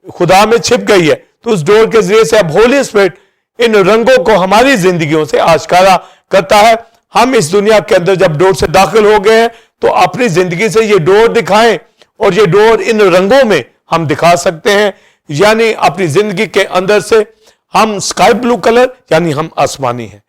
[SPEAKER 2] خدا میں چھپ گئی ہے. تو اس ڈور کے ذریعے سے اب ہولی اسپرٹ ان رنگوں کو ہماری زندگیوں سے آشکارا کرتا ہے. ہم اس دنیا کے اندر جب ڈور سے داخل ہو گئے ہیں تو اپنی زندگی سے یہ ڈور دکھائیں, اور یہ ڈور ان رنگوں میں ہم دکھا سکتے ہیں. یعنی اپنی زندگی کے اندر سے ہم اسکائی بلو کلر یعنی ہم آسمانی ہیں,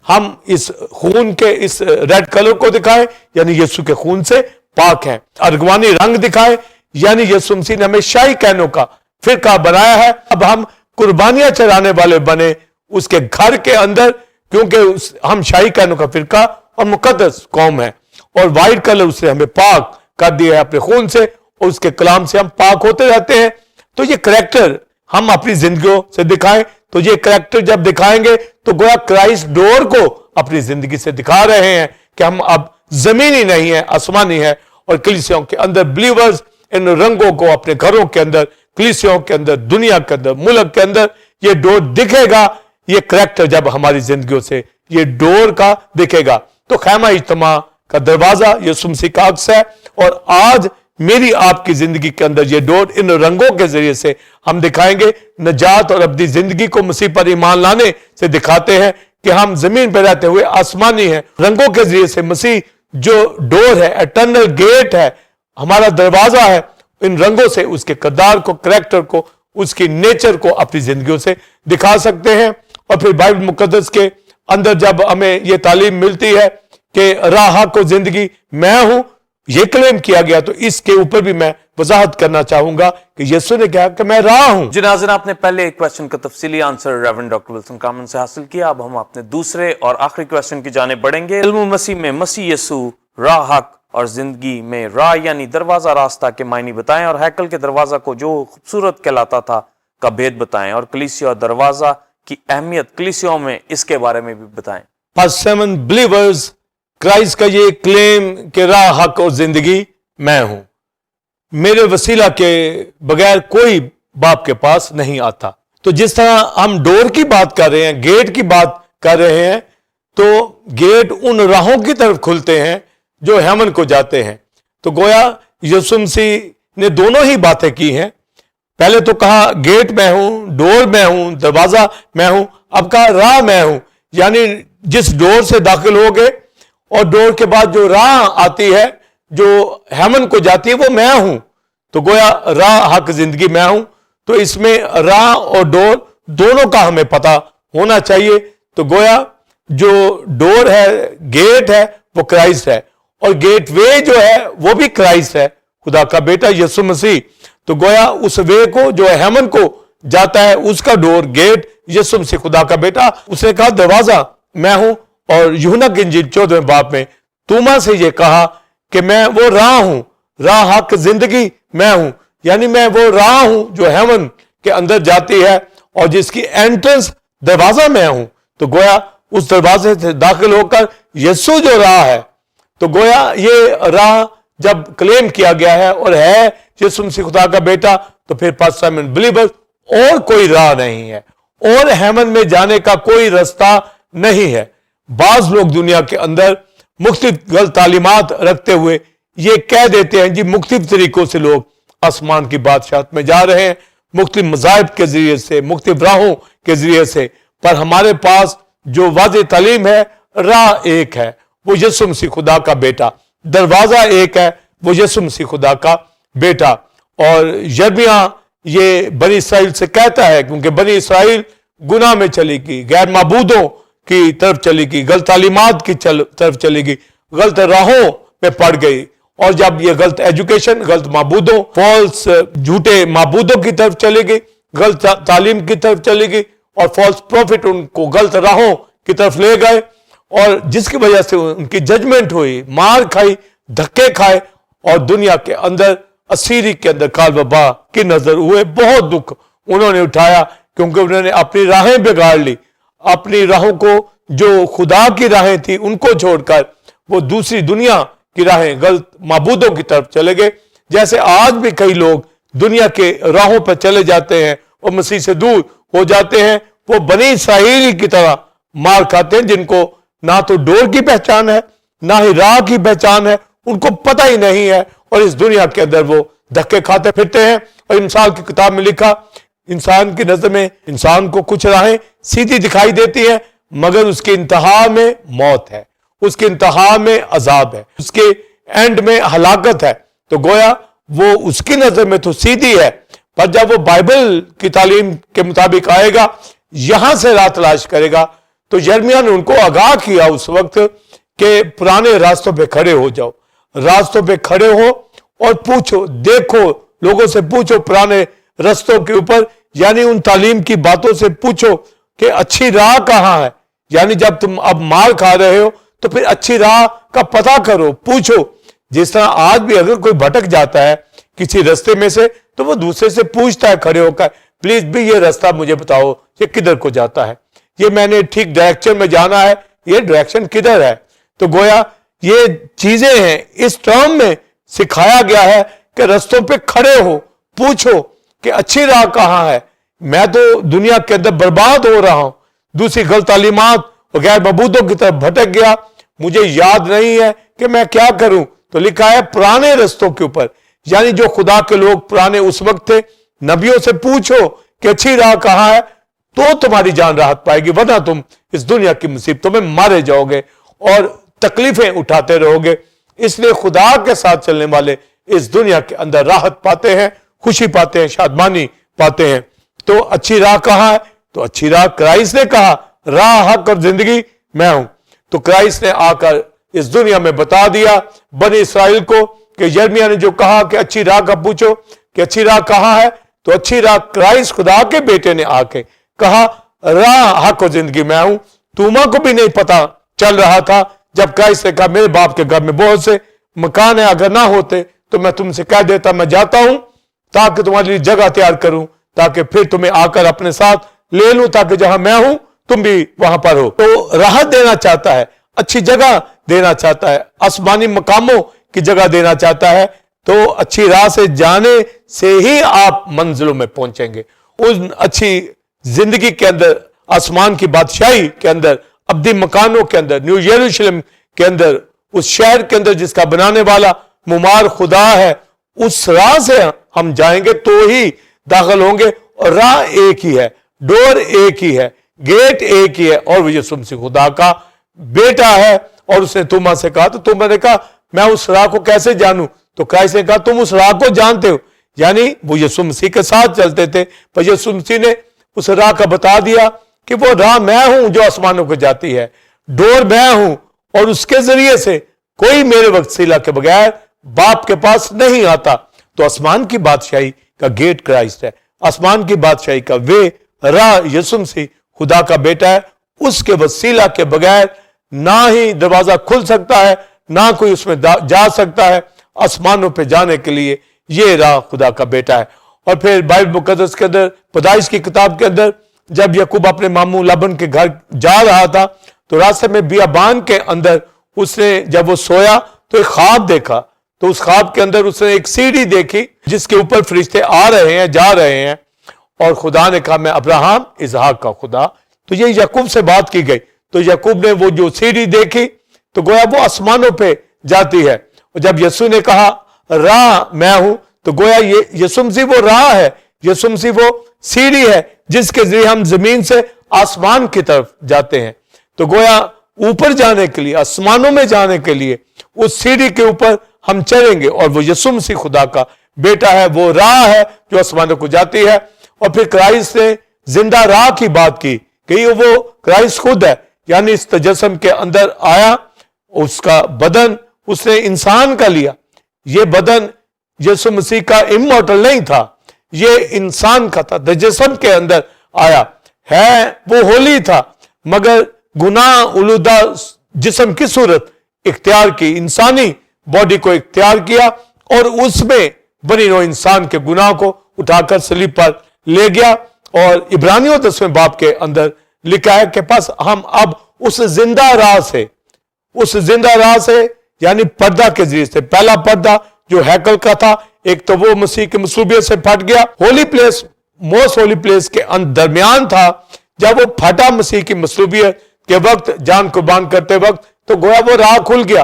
[SPEAKER 2] ہم اس خون کے اس ریڈ کلر کو دکھائیں یعنی یسوع کے خون سے پاک ہیں. ارغوانی رنگ دکھائیں یعنی یسوع مسیح نے ہمیں شاہی کہنوں کا فرقہ بنایا ہے. اب ہم قربانیاں چڑھانے والے بنے اس کے گھر کے اندر, کیونکہ ہم شاہی کہنوں کا فرقہ اور مقدس قوم ہے. اور وائٹ کلر اس نے ہمیں پاک کر دیا ہے اپنے خون سے, اور اس کے کلام سے ہم پاک ہوتے رہتے ہیں. تو یہ کریکٹر ہم اپنی زندگیوں سے دکھائیں. تو یہ کریکٹر جب دکھائیں گے تو گویا کرائسٹ ڈور کو اپنی زندگی سے دکھا رہے ہیں کہ ہم اب زمینی نہیں ہیں, آسمانی ہے. اور کلیسیوں کے اندر بلیورز ان رنگوں کو اپنے گھروں کے اندر, کلیسیوں کے اندر, دنیا کے اندر, ملک کے اندر یہ ڈور دکھے گا. یہ کریکٹر جب ہماری زندگیوں سے یہ ڈور کا دکھے گا تو خیمہ اجتماع کا دروازہ یسوع مسیح کا عکس ہے. اور آج میری آپ کی زندگی کے اندر یہ ڈور ان رنگوں کے ذریعے سے ہم دکھائیں گے. نجات اور ابدی زندگی کو مسیح پر ایمان لانے سے دکھاتے ہیں کہ ہم زمین پہ رہتے ہوئے آسمانی ہیں. رنگوں کے ذریعے سے مسیح جو ڈور ہے, ایٹرنل گیٹ ہے, ہمارا دروازہ ہے, ان رنگوں سے اس کے کردار کو, کریکٹر کو, اس کی نیچر کو اپنی زندگیوں سے دکھا سکتے ہیں. اور پھر بائبل مقدس کے اندر جب ہمیں یہ تعلیم ملتی ہے کہ راہ حق و زندگی میں ہوں, یہ کلیم کیا گیا, تو اس کے اوپر بھی میں وضاحت کرنا چاہوں گا کہ یسوع نے کہا کہ میں راہ ہوں.
[SPEAKER 1] جی ناظرین, آپ نے پہلے ایک کوشچن کا تفصیلی answer reverend doctor Wilson common سے حاصل کیا. اب ہم اپنے دوسرے اور آخری کوشچن کی جانب بڑھیں گے. علم مسیح میں مسیح یسوع راہ حق اور زندگی میں راہ یعنی دروازہ راستہ کے معنی بتائیں, اور ہیکل کے دروازہ کو جو خوبصورت کہلاتا تھا کا بھید بتائیں, اور کلیسیا اور دروازہ کی اہمیت کلیسیوں میں اس کے بارے میں بھی بتائیں.
[SPEAKER 2] پاس 7 بلیورز کرائسٹ کا یہ کلیم کہ راہ حق اور زندگی میں ہوں, میرے وسیلہ کے بغیر کوئی باپ کے پاس نہیں آتا. تو جس طرح ہم ڈور کی بات کر رہے ہیں, گیٹ کی بات کر رہے ہیں, تو گیٹ ان راہوں کی طرف کھلتے ہیں جو ہیمن کو جاتے ہیں. تو گویا یسوع مسیح نے دونوں ہی باتیں کی ہیں. پہلے تو کہا گیٹ میں ہوں, ڈور میں ہوں, دروازہ میں ہوں, اب کہا راہ میں ہوں. یعنی جس ڈور سے داخل ہو گئے اور ڈور کے بعد جو راہ آتی ہے جو ہیمن کو جاتی ہے وہ میں ہوں. تو گویا راہ حق زندگی میں ہوں. تو اس میں راہ اور ڈور دونوں کا ہمیں پتہ ہونا چاہیے. تو گویا جو ڈور ہے, گیٹ ہے, وہ کرائسٹ ہے, اور گیٹ وے جو ہے وہ بھی کرائسٹ ہے, خدا کا بیٹا یسوع مسیح. تو گویا اس وے کو جو ہیمن کو جاتا ہے اس کا ڈور, گیٹ یسوع مسیح خدا کا بیٹا. اس نے کہا دروازہ میں ہوں. اور یوحنا کی انجیل 14 باب میں توما سے یہ کہا کہ میں وہ راہ ہوں, راہ حق زندگی میں ہوں. یعنی میں وہ راہ ہوں جو ہیمن کے اندر جاتی ہے اور جس کی انٹرنس دروازہ میں ہوں. تو گویا اس دروازے سے داخل ہو کر یسوع جو راہ ہے, تو گویا یہ راہ جب کلیم کیا گیا ہے اور ہے یسوع مسیح خدا کا بیٹا, تو پھر پاس سائمن بلیورز اور کوئی راہ نہیں ہے, اور ہیمن میں جانے کا کوئی رستہ نہیں ہے. بعض لوگ دنیا کے اندر مختلف غلط تعلیمات رکھتے ہوئے یہ کہہ دیتے ہیں جی مختلف طریقوں سے لوگ آسمان کی بادشاہت میں جا رہے ہیں, مختلف مذاہب کے ذریعے سے, مختلف راہوں کے ذریعے سے. پر ہمارے پاس جو واضح تعلیم ہے, راہ ایک ہے, وہ یسوع مسیح خدا کا بیٹا. دروازہ ایک ہے, وہ یسوع مسیح خدا کا بیٹا. اور یرمیاہ یہ بنی اسرائیل سے کہتا ہے, کیونکہ بنی اسرائیل گناہ میں چلی گئی, غیر معبودوں کی طرف چلی گئی, غلط تعلیمات کی طرف چلی گئی, غلط راہوں پہ پڑ گئی. اور جب یہ غلط ایجوکیشن, غلط معبودوں, فالس جھوٹے معبودوں کی طرف چلی گئی, غلط تعلیم کی طرف چلی گئی, اور فالس پروفٹ ان کو غلط راہوں کی طرف لے گئے, اور جس کی وجہ سے ان کی ججمنٹ ہوئی, مار کھائی, دھکے کھائے, اور دنیا کے اندر اسیری کے اندر کال وبا کی نظر ہوئے. بہت دکھ انہوں نے اٹھایا کیونکہ انہوں نے اپنی راہیں بگاڑ لی, اپنی راہوں کو جو خدا کی راہیں تھی ان کو چھوڑ کر وہ دوسری دنیا کی راہیں, غلط معبودوں کی طرف چلے گئے. جیسے آج بھی کئی لوگ دنیا کے راہوں پر چلے جاتے ہیں اور مسیح سے دور ہو جاتے ہیں. وہ بنی اسرائیل کی طرح مار کھاتے ہیں جن کو نہ تو ڈور کی پہچان ہے, نہ ہی راہ کی پہچان ہے, ان کو پتہ ہی نہیں ہے, اور اس دنیا کے اندر وہ دھکے کھاتے پھرتے ہیں. اور مثال کی کتاب میں لکھا, انسان کی نظر میں انسان کو کچھ راہیں سیدھی دکھائی دیتی ہیں, مگر اس کی انتہا میں موت ہے. اس کی انتہا میں عذاب ہے, اس کے اینڈ میں ہلاکت ہے. تو گویا وہ اس کی نظر میں تو سیدھی ہے, پر جب وہ بائبل کی تعلیم کے مطابق آئے گا, یہاں سے راہ تلاش کرے گا, تو یرمیہ نے ان کو آگاہ کیا اس وقت کہ پرانے راستوں پہ کھڑے ہو جاؤ, راستوں پہ کھڑے ہو اور پوچھو, دیکھو, لوگوں سے پوچھو پرانے رستوں کے اوپر, یعنی ان تعلیم کی باتوں سے پوچھو کہ اچھی راہ کہاں ہے. یعنی جب تم اب مار کھا رہے ہو تو پھر اچھی راہ کا پتہ کرو, پوچھو. جس طرح آج بھی اگر کوئی بھٹک جاتا ہے کسی رستے میں سے تو وہ دوسرے سے پوچھتا ہے کھڑے ہو کر, پلیز بھی یہ رستہ مجھے بتاؤ, یہ کدھر کو جاتا ہے, یہ میں نے ٹھیک ڈائریکشن میں جانا ہے, یہ ڈائریکشن کدھر ہے. تو گویا یہ چیزیں ہیں, اس ٹرم میں سکھایا گیا ہے کہ رستوں پہ کھڑے ہو, پوچھو کہ اچھی راہ کہاں ہے. میں تو دنیا کے اندر برباد ہو رہا ہوں, دوسری غلط تعلیمات اور غیر معبودوں کی طرف بھٹک گیا, مجھے یاد نہیں ہے کہ میں کیا کروں. تو لکھا ہے پرانے رستوں کے اوپر, یعنی جو خدا کے لوگ پرانے اس وقت تھے, نبیوں سے پوچھو کہ اچھی راہ کہاں ہے, تو تمہاری جان راحت پائے گی, ورنہ تم اس دنیا کی مصیبتوں میں مارے جاؤ گے اور تکلیفیں اٹھاتے رہو گے. اس لیے خدا کے ساتھ چلنے والے اس دنیا کے اندر راحت پاتے ہیں, خوشی پاتے ہیں, شادمانی پاتے ہیں. تو اچھی راہ کہاں ہے؟ تو اچھی راہ کرائسٹ نے کہا, راہ, حق اور زندگی میں ہوں. تو کرائسٹ نے آ کر اس دنیا میں بتا دیا بنی اسرائیل کو کہ یرمیہ نے جو کہا کہ اچھی راہ کا پوچھو کہ اچھی راہ کہاں ہے, تو اچھی راہ کرائسٹ خدا کے بیٹے نے آ کے کہا, راہ, حق اور زندگی میں ہوں. توما کو بھی نہیں پتا چل رہا تھا جب کرائسٹ نے کہا میرے باپ کے گھر میں بہت سے مکان ہیں, اگر نہ ہوتے تو میں تم سے کہہ دیتا میں جاتا ہوں تاکہ تمہارے لیے جگہ تیار کروں, تاکہ پھر تمہیں آ کر اپنے ساتھ لے لوں, تاکہ جہاں میں ہوں تم بھی وہاں پر ہو. تو راحت دینا چاہتا ہے, اچھی جگہ دینا چاہتا ہے, آسمانی مقاموں کی جگہ دینا چاہتا ہے. تو اچھی راہ سے جانے سے ہی آپ منزلوں میں پہنچیں گے, ان اچھی زندگی کے اندر, آسمان کی بادشاہی کے اندر, ابدی مکانوں کے اندر, نیو یروشلم کے اندر, اس شہر کے اندر جس کا بنانے والا ممار خدا ہے. اس راہ سے ہم جائیں گے تو ہی داخل ہوں گے, اور راہ ایک ہی ہے, ڈور ایک ہی ہے, گیٹ ایک ہی ہے, اور وہ یسوع مسیح خدا کا بیٹا ہے. اور اس نے توما سے کہا, تو توما نے کہا میں اس راہ کو کیسے جانوں؟ تو کرائسٹ نے کہا تم اس راہ کو جانتے ہو, یعنی وہ یسوع مسیح کے ساتھ چلتے تھے, پر یسوع مسیح نے اس راہ کا بتا دیا کہ وہ راہ میں ہوں جو آسمانوں کو جاتی ہے, ڈور میں ہوں, اور اس کے ذریعے سے کوئی میرے وسیلہ کے بغیر باپ کے پاس نہیں آتا. تو آسمان کی بادشاہی کا گیٹ کرائسٹ ہے, آسمان کی بادشاہی کا وے, راہ یسوع مسیح خدا کا بیٹا ہے. اس کے وسیلہ کے بغیر نہ ہی دروازہ کھل سکتا ہے, نہ کوئی اس میں جا سکتا ہے. آسمانوں پہ جانے کے لیے یہ راہ خدا کا بیٹا ہے. اور پھر بائبل مقدس کے اندر, پیدائش کی کتاب کے اندر, جب یعقوب اپنے ماموں لبن کے گھر جا رہا تھا تو راستے میں بیابان کے اندر اس نے جب وہ سویا تو ایک خواب دیکھا. تو اس خواب کے اندر اس نے ایک سیڑھی دیکھی جس کے اوپر فرشتے آ رہے ہیں, جا رہے ہیں, اور خدا نے کہا میں ابراہم اسحاق کا خدا. تو یہ یعقوب سے بات کی گئی. تو یعقوب نے وہ جو سیڑھی دیکھی تو گویا وہ آسمانوں پہ جاتی ہے. اور جب یسوع نے کہا راہ میں ہوں, تو گویا یہ یسوع مسیح وہ راہ ہے, یسوع مسیح وہ سیڑھی ہے جس کے ذریعے ہم زمین سے آسمان کی طرف جاتے ہیں. تو گویا اوپر جانے کے لیے, آسمانوں میں جانے کے لیے اس سیڑھی کے اوپر ہم چلیں گے, اور وہ یسوع مسیح خدا کا بیٹا ہے, وہ راہ ہے جو آسمانوں کو جاتی ہے. اور پھر کرائسٹ نے زندہ راہ کی بات کی کہ وہ کرائسٹ خود ہے, یعنی اس تجسم کے اندر آیا, اس کا بدن اس نے انسان کا لیا. یہ بدن یسوع مسیح کا امورٹل نہیں تھا, یہ انسان کا تھا, تجسم کے اندر آیا ہے. وہ ہولی تھا مگر گناہ الودہ جسم کی صورت اختیار کی, انسانی باڈی کو اختیار کیا, اور اس میں بنی نوع انسان کے گناہ کو اٹھا کر صلیب پر لے گیا. اور عبرانیوں 10ویں باب کے اندر لکھا ہے کہ پس ہم اب اس زندہ راہ سے یعنی پردہ کے ذریعے سے, پہلا پردہ جو ہیکل کا تھا, ایک تو وہ مسیح کی مصلوبیت سے پھٹ گیا, holy place, most holy place کے درمیان تھا, جب وہ پھٹا مسیح کی مصلوبیت کے وقت, جان قربان کرتے وقت, تو گویا وہ راہ کھل گیا.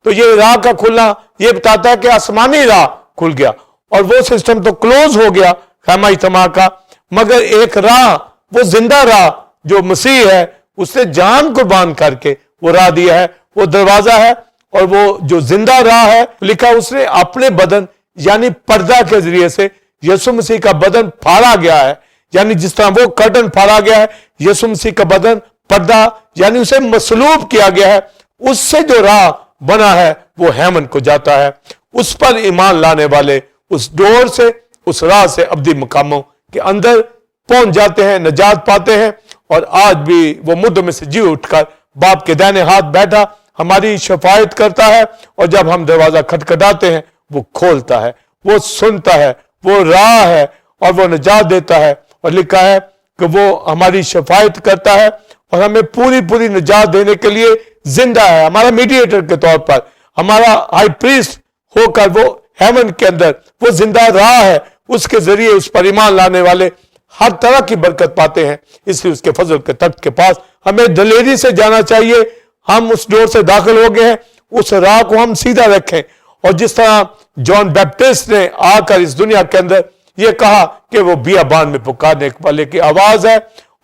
[SPEAKER 2] تو یہ راہ کا کھلنا یہ بتاتا ہے کہ آسمانی راہ کھل گیا, اور وہ سسٹم تو کلوز ہو گیا خیمہ اجتماع کا, مگر ایک راہ, وہ زندہ راہ جو مسیح ہے, اس نے جان قربان کر کے وہ راہ دیا ہے, وہ دروازہ ہے, اور وہ جو زندہ راہ ہے, لکھا اس نے اپنے بدن یعنی پردہ کے ذریعے سے یسوع مسیح کا بدن پھاڑا گیا ہے. یعنی جس طرح وہ کرٹن پھاڑا گیا ہے, یسوع مسیح کا بدن پردہ یعنی اسے مصلوب کیا گیا ہے. اس سے جو راہ بنا ہے وہ ہیمن کو جاتا ہے. اس پر ایمان لانے والے اس ڈور سے, اس راہ سے ابدی مقاموں کے اندر پہنچ جاتے ہیں, نجات پاتے ہیں. اور آج بھی وہ مردوں میں سے جی اٹھ کر باپ کے دائنے ہاتھ بیٹھا ہماری شفاعت کرتا ہے, اور جب ہم دروازہ کھٹکھٹاتے ہیں وہ کھولتا ہے, وہ سنتا ہے, وہ راہ ہے اور وہ نجات دیتا ہے. اور لکھا ہے کہ وہ ہماری شفاعت کرتا ہے اور ہمیں پوری نجات دینے کے لیے زندہ ہے, ہمارا میڈیٹر کے طور پر, ہمارا ہائی پریسٹ ہو کر وہ ہیمن کے اندر وہ زندہ راہ ہے. اس کے ذریعے اس پر ایمان لانے والے ہر طرح کی برکت پاتے ہیں. اس لیے اس کے فضل کے تخت کے پاس ہمیں دلیری سے جانا چاہیے. ہم اس ڈور سے داخل ہو گئے ہیں, اس راہ کو ہم سیدھا رکھیں. اور جس طرح جان بیپٹسٹ نے آ کر اس دنیا کے اندر یہ کہا کہ وہ بیابان میں پکارنے والے کی آواز ہے,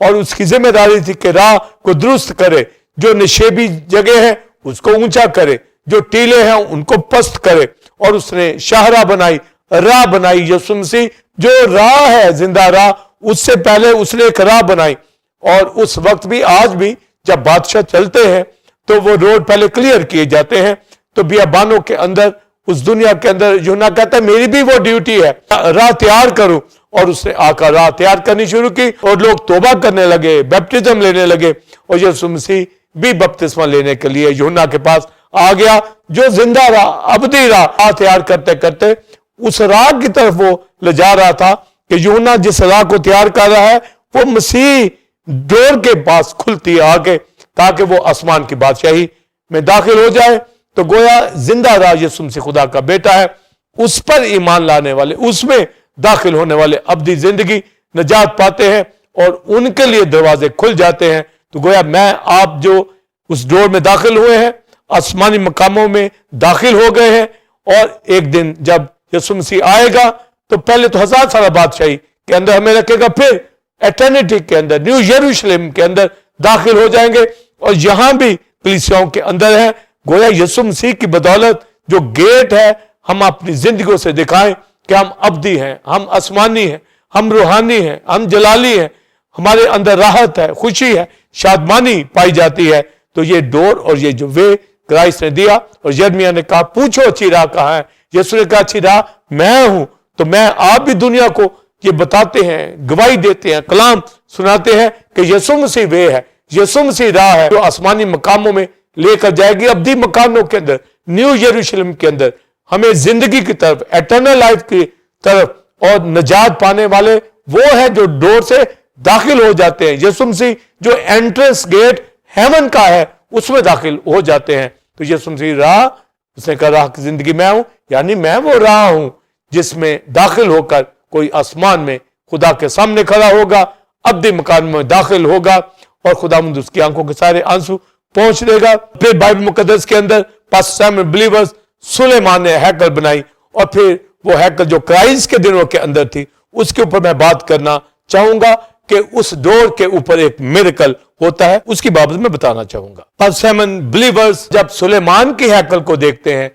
[SPEAKER 2] اور اس کی ذمہ داری تھی کہ راہ کو درست کرے, جو نشیبی جگہ ہے اس کو اونچا کرے, جو ٹیلے ہیں ان کو پست کرے. اور اس نے شاہراہ بنائی, راہ بنائی. یسوع مسیح جو راہ ہے, زندہ راہ, اس سے پہلے اس نے ایک راہ بنائی. اور اس وقت بھی آج بھی جب بادشاہ چلتے ہیں تو وہ روڈ پہلے کلیئر کیے جاتے ہیں. تو بیابانوں کے اندر, اس دنیا کے اندر یوحنا کہتا ہے میری بھی وہ ڈیوٹی ہے, راہ تیار کروں. اور اس نے آ کر راہ تیار کرنی شروع کی, اور لوگ توبہ کرنے لگے, بیپٹزم لینے لگے. اور یسوع مسیح بھی بپتسمہ لینے کے لیے یوحنا کے پاس آ گیا, جو زندہ راہ, ابدی راہ تیار کرتے کرتے اس راہ کی طرف وہ لے جا رہا تھا کہ یوحنا جس راہ کو تیار کر رہا ہے وہ مسیح ڈور کے پاس کھلتی ہے آگے, تاکہ وہ آسمان کی بادشاہی میں داخل ہو جائے. تو گویا زندہ راہ یسوع مسیح خدا کا بیٹا ہے. اس پر ایمان لانے والے, اس میں داخل ہونے والے ابدی زندگی نجات پاتے ہیں, اور ان کے لیے دروازے کھل جاتے ہیں. تو گویا میں آپ جو اس ڈور میں داخل ہوئے ہیں, آسمانی مقاموں میں داخل ہو گئے ہیں. اور ایک دن جب یسوع مسیح آئے گا تو پہلے تو 1000 سالہ بادشاہی کے اندر ہمیں رکھے گا, پھر ایٹرنیٹی کے اندر, نیو یروشلم کے اندر داخل ہو جائیں گے. اور یہاں بھی کلیسیاؤں کے اندر ہیں. گویا یسوع مسیح کی بدولت جو گیٹ ہے, ہم اپنی زندگیوں سے دکھائیں کہ ہم ابدی ہیں, ہم آسمانی ہیں, ہم روحانی ہیں, ہم جلالی ہیں, ہمارے اندر راحت ہے, خوشی ہے, شادمانی پائی جاتی ہے. تو یہ ڈور اور یہ جو وے کرائسٹ نے دیا. اور یرمیہ نے کہا پوچھو اچھی راہ کہاں ہے, یسوع نے کہا اچھی راہ میں ہوں. تو میں آپ بھی دنیا کو یہ بتاتے ہیں, گواہی دیتے ہیں, کلام سناتے ہیں کہ یسوع مسیح وے ہے, یسوع مسیح راہ ہے, جو آسمانی مقاموں میں لے کر جائے گی, ابدی مکانوں کے اندر, نیو یروشلم کے اندر ہمیں زندگی کی طرف, ایٹرنل لائف کی طرف. اور نجات پانے والے وہ ہیں جو ڈور سے داخل ہو جاتے ہیں. یسوع مسیح جو انٹرنس گیٹ ہیمن کا ہے اس میں داخل ہو جاتے ہیں. تو یسوع مسیح راہ, اس نے کہا راہ کی زندگی میں ہوں, یعنی میں وہ راہ ہوں جس میں داخل ہو کر کوئی آسمان میں خدا کے سامنے کھڑا ہوگا, ابدی مکان میں داخل ہوگا, اور خداوند اس کی آنکھوں کے سارے آنسو پہنچ لے گا. پھر بائبل مقدس کے اندر پاسٹر سائمن بلیورز, سلیمان نے ہیکل بنائی, اور پھر وہ ہیکل جو کرائسٹ کے دنوں کے اندر تھی, اس کے اوپر میں بات کرنا چاہوں گا کہ اس ڈور کے اوپر ایک میریکل ہوتا ہے, اس کی بابت میں بتانا چاہوں گا. پاسٹر سائمن بلیورز جب سلیمان کی ہیکل کو دیکھتے ہیں,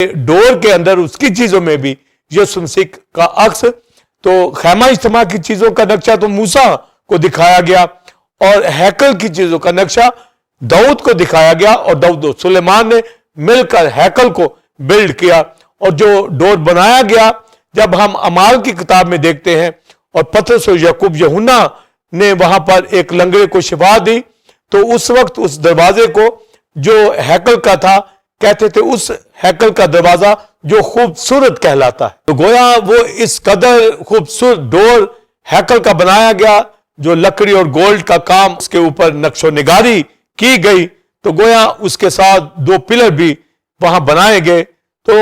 [SPEAKER 2] ڈور کے اندر اس کی چیزوں میں بھی یسوع مسیح کا عکس, تو خیمہ اجتماع کی چیزوں کا نقشہ تو موسیٰ کو دکھایا گیا, اور ہیکل کی چیزوں کا نقشہ داؤد کو دکھایا گیا, اور داؤد و سلیمان نے مل کر ہیکل کو بلڈ کیا. اور جو ڈور بنایا گیا, جب ہم اعمال کی کتاب میں دیکھتے ہیں, اور پترس و یعقوب یوحنا نے وہاں پر ایک لنگڑے کو شفا دی, تو اس وقت اس دروازے کو جو ہیکل کا تھا کہتے تھے اس ہیکل کا دروازہ جو خوبصورت کہلاتا ہے. تو گویا وہ اس قدر خوبصورت ڈور ہیکل کا بنایا گیا, جو لکڑی اور گولڈ کا کام اس کے اوپر نقش و نگاری کی گئی. تو گویا اس کے ساتھ 2 پلر بھی وہاں بنائے گئے, تو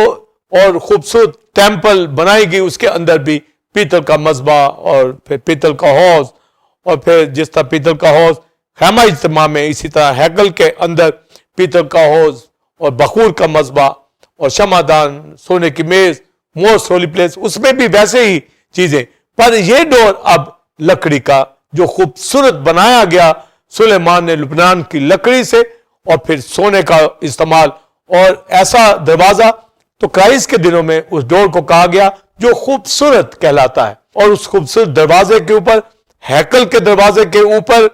[SPEAKER 2] اور خوبصورت ٹیمپل بنائی گئی, اس کے اندر بھی پیتل کا مذبح, اور پھر پیتل کا حوض, اور پھر جس طرح پیتل کا حوض خیمہ اجتماع میں, اسی طرح ہیکل کے اندر پیتل کا حوض اور بخور کا مذبح اور شمعدان, سونے کی میز, موسٹ ہولی پلیس, اس میں بھی ویسے ہی چیزیں. پر یہ ڈور اب لکڑی کا جو خوبصورت بنایا گیا सुलेमान ने लुबनान की लकड़ी से और फिर सोने का इस्तेमाल, और ऐसा दरवाजा तो क्राइस्ट के दिनों में उस डोर को कहा गया जो खूबसूरत कहलाता है। और उस खूबसूरत दरवाजे के ऊपर, हैकल के दरवाजे के ऊपर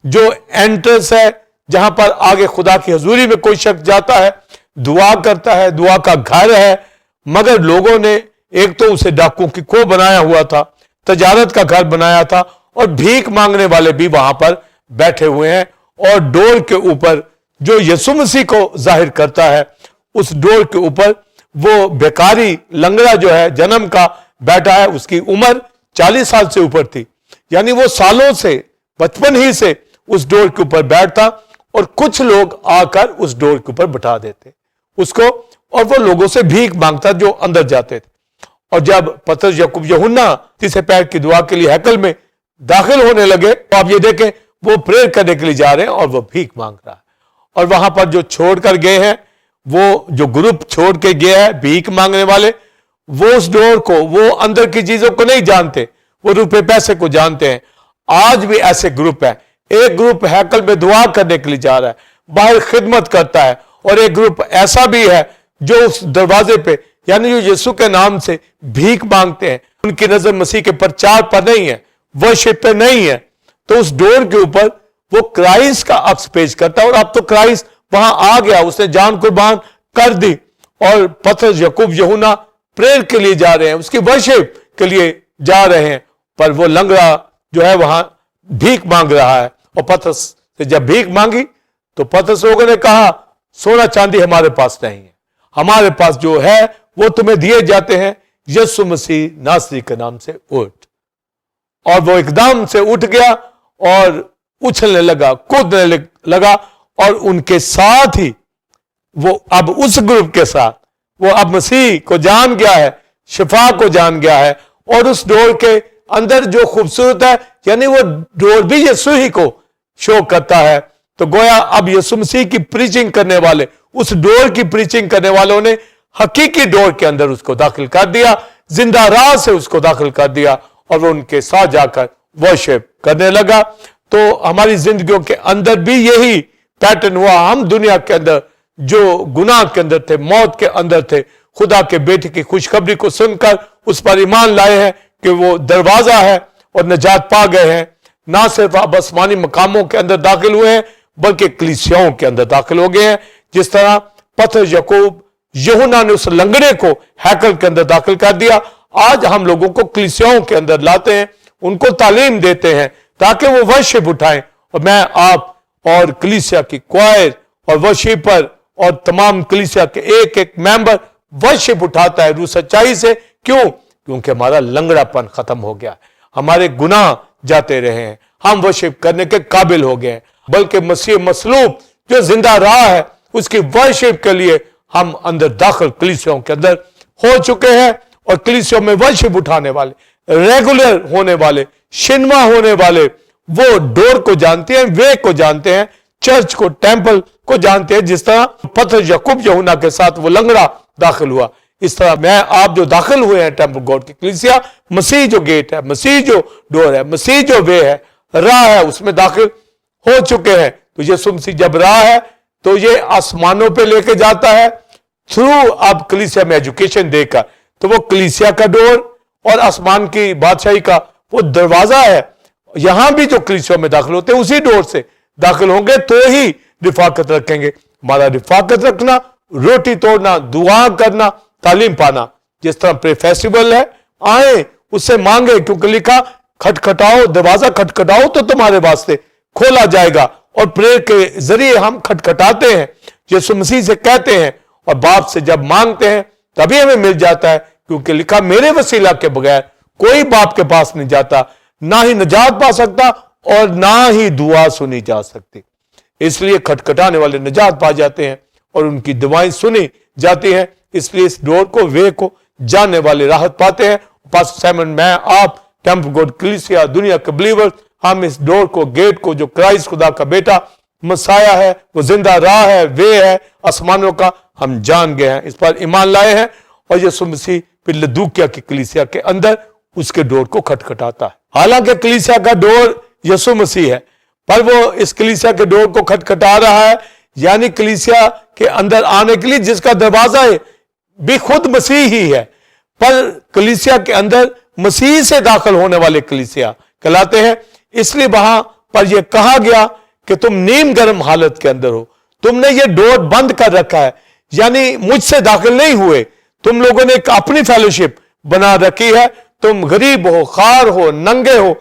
[SPEAKER 2] जो एंट्रेंस है, जहां पर आगे खुदा की हजूरी में कोई शख्स जाता है, दुआ करता है, दुआ का घर है, मगर लोगों ने एक तो उसे डाकुओं की खो बनाया हुआ था, तजारत का घर बनाया था, और भीख मांगने वाले भी वहां पर बैठे हुए हैं। और डोर के ऊपर जो यीशु मसीह को जाहिर करता है, उस डोर के ऊपर वो बेकारी लंगड़ा जो है, जन्म का बैठा है, उसकी उम्र 40 साल से ऊपर थी, यानी वो सालों से, बचपन ही से उस डोर के ऊपर बैठता, और कुछ लोग आकर उस डोर के ऊपर बिठा देते उसको, और वो लोगों से भीख मांगता जो अंदर जाते थे। और जब पतरस, याकूब, यूहन्ना तीसरे पैर की दुआ के लिए हैकल में दाखिल होने लगे, तो आप ये देखें वो प्रेयर करने के लिए जा रहे हैं और वो भीख मांग रहा है। और वहां पर जो छोड़कर गए हैं, वो जो ग्रुप छोड़ के गया है भीख मांगने वाले, वो उस डोर को, वो अंदर की चीजों को नहीं जानते, वो रुपए पैसे को जानते हैं। आज भी ऐसे ग्रुप है। एक ग्रुप हैकल में दुआ करने के लिए जा रहा है, बाहर खिदमत करता है, और एक ग्रुप ऐसा भी है जो उस दरवाजे पे, यानी जो यीशु के नाम से भीख मांगते हैं, उनकी नजर मसीह के प्रचार पर नहीं है, वर्शिप पे नहीं है, तो उस डोर के ऊपर वो क्राइस्ट का अक्स पेश करता है। और अब तो क्राइस्ट वहां आ गया, उसने जान कुर्बान कर दी, और पतरस, याकूब, यूहन्ना प्रेयर के लिए जा रहे हैं, उसकी वर्शिप के लिए जा रहे हैं, पर वो लंगड़ा जो है वहां भीख मांग रहा है। और पतरस से जब भीख मांगी तो पतरस लोगों ने कहा, सोना चांदी हमारे पास नहीं है, हमारे पास जो है वो तुम्हें दिए जाते हैं, यीशु मसीह नासरी के नाम से उठ। और वो एकदम से उठ गया और उछलने लगा, कूदने लगा, और उनके साथ ही वो अब उस ग्रुप के साथ वो अब मसीह को जान गया है, शिफा को जान गया है, और उस डोर के अंदर जो खूबसूरत है, यानी वो डोर भी यीशु ही को शो करता है। तो गोया अब यीशु मसीह की प्रीचिंग करने वाले, उस डोर की प्रीचिंग करने वालों ने हकीकी डोर के अंदर उसको दाखिल कर दिया, जिंदा राह से उसको दाखिल कर दिया, और वो उनके साथ जाकर वर्शिप करने लगा। तो हमारी जिंदगियों के अंदर भी यही पैटर्न हुआ। हम दुनिया के अंदर जो गुनाह के अंदर थे, मौत के अंदर थे, खुदा के बेटे की खुशखबरी को सुनकर उस पर ईमान लाए हैं कि वो दरवाजा है और निजात पा गए हैं। ना सिर्फ अब आसमानी मकामों के अंदर दाखिल हुए हैं, बल्कि कलीसियाओं के अंदर दाखिल हो गए हैं। जिस तरह पतरस, याकूब, यूहन्ना ने उस लंगड़े को हैकल के अंदर दाखिल कर दिया, आज हम लोगों को कलीसियाओं के अंदर लाते हैं, उनको तालीम देते हैं ताकि वो वर्शिप उठाएं। और मैं, आप और कलीसिया की क्वायर और वर्शिपर और तमाम कलीसिया के एक एक मेंबर वर्शिप उठाता है रूह सच्चाई से। क्यों? क्योंकि हमारा लंगड़ापन खत्म हो गया, हमारे गुनाह जाते रहे हैं, हम वर्शिप करने के काबिल हो गए हैं। बल्कि मसीह मसलूब जो जिंदा राह है, उसकी वर्शिप के लिए हम अंदर दाखिल कलीसियाओं के अंदर हो चुके हैं। और कलीसियाओं में वर्शिप उठाने वाले, रेगुलर होने वाले, शिनमा होने वाले, वो डोर को जानते हैं, वे को जानते हैं, चर्च को, टेंपल को जानते हैं। जिस तरह पतरस, याकूब, यूहन्ना के साथ वो लंगड़ा दाखिल हुआ, इस तरह मैं, आप जो दाखिल हुए हैं टेंपल गॉड की कलीसिया, मसीह जो गेट है, मसीह जो डोर है, मसीह जो वे है, राह है, उसमें दाखिल हो चुके हैं। तो यीशु मसीह जब राह है तो ये आसमानों पे लेके जाता है थ्रू अब कलीसिया में एजुकेशन देकर। तो वो कलीसिया का डोर और आसमान की बादशाही का वो दरवाजा है। यहां भी जो कलीसिया में दाखिल होते हैं उसी डोर से दाखिल होंगे तो ही रिफाकत रखेंगे। हमारा रिफाकत रखना, रोटी तोड़ना, दुआ करना, तालीम पाना। जिस तरह प्रे फेस्टिवल है, आए उससे मांगे, क्योंकि लिखा खटखटाओ, दरवाजा खटखटाओ तो तुम्हारे वास्ते खोला जाएगा। और प्रेयर के जरिए हम खटखटाते हैं, यीशु मसीह से कहते हैं, और बाप से जब मांगते हैं तभी हमें मिल जाता है। क्योंकि लिखा, मेरे वसीला के बगैर कोई बाप के पास नहीं जाता, ना ही निजात पा सकता और ना ही दुआ सुनी जा सकती। इसलिए खटखटाने वाले निजात पा जाते हैं और उनकी दुआएं सुनी जाती हैं। इसलिए इस डोर को, वे को जानने वाले राहत पाते हैं। पास्टर साइमन, मैं, आप, टेंपल गॉड कलीसिया, दुनिया के बिलीवर, हम इस डोर को, गेट को, जो क्राइस्ट खुदा का बेटा मसाया है, वो जिंदा राह है, वे है आसमानों का, हम जान गए हैं, इस पर ईमान लाए हैं। और यीशु मसीह फिर लदूकिया की कलीसिया के अंदर उसके डोर को खटखटाता है। हालांकि कलीसिया का डोर यीशु मसीह है, पर वो इस कलीसिया के डोर को खटखटा रहा है, यानी कलीसिया के अंदर आने के लिए जिसका दरवाजा है भी खुद मसीह ही है, पर कलीसिया के अंदर मसीह से दाखिल होने वाले कलीसिया कहलाते हैं। इसलिए वहां पर यह कहा गया कि तुम नीम गर्म हालत के अंदर हो, तुमने ये डोर बंद कर रखा है, यानी मुझसे दाखिल नहीं हुए, तुम लोगों ने एक अपनी फेलोशिप बना रखी है। तुम गरीब हो, खार हो, नंगे हो,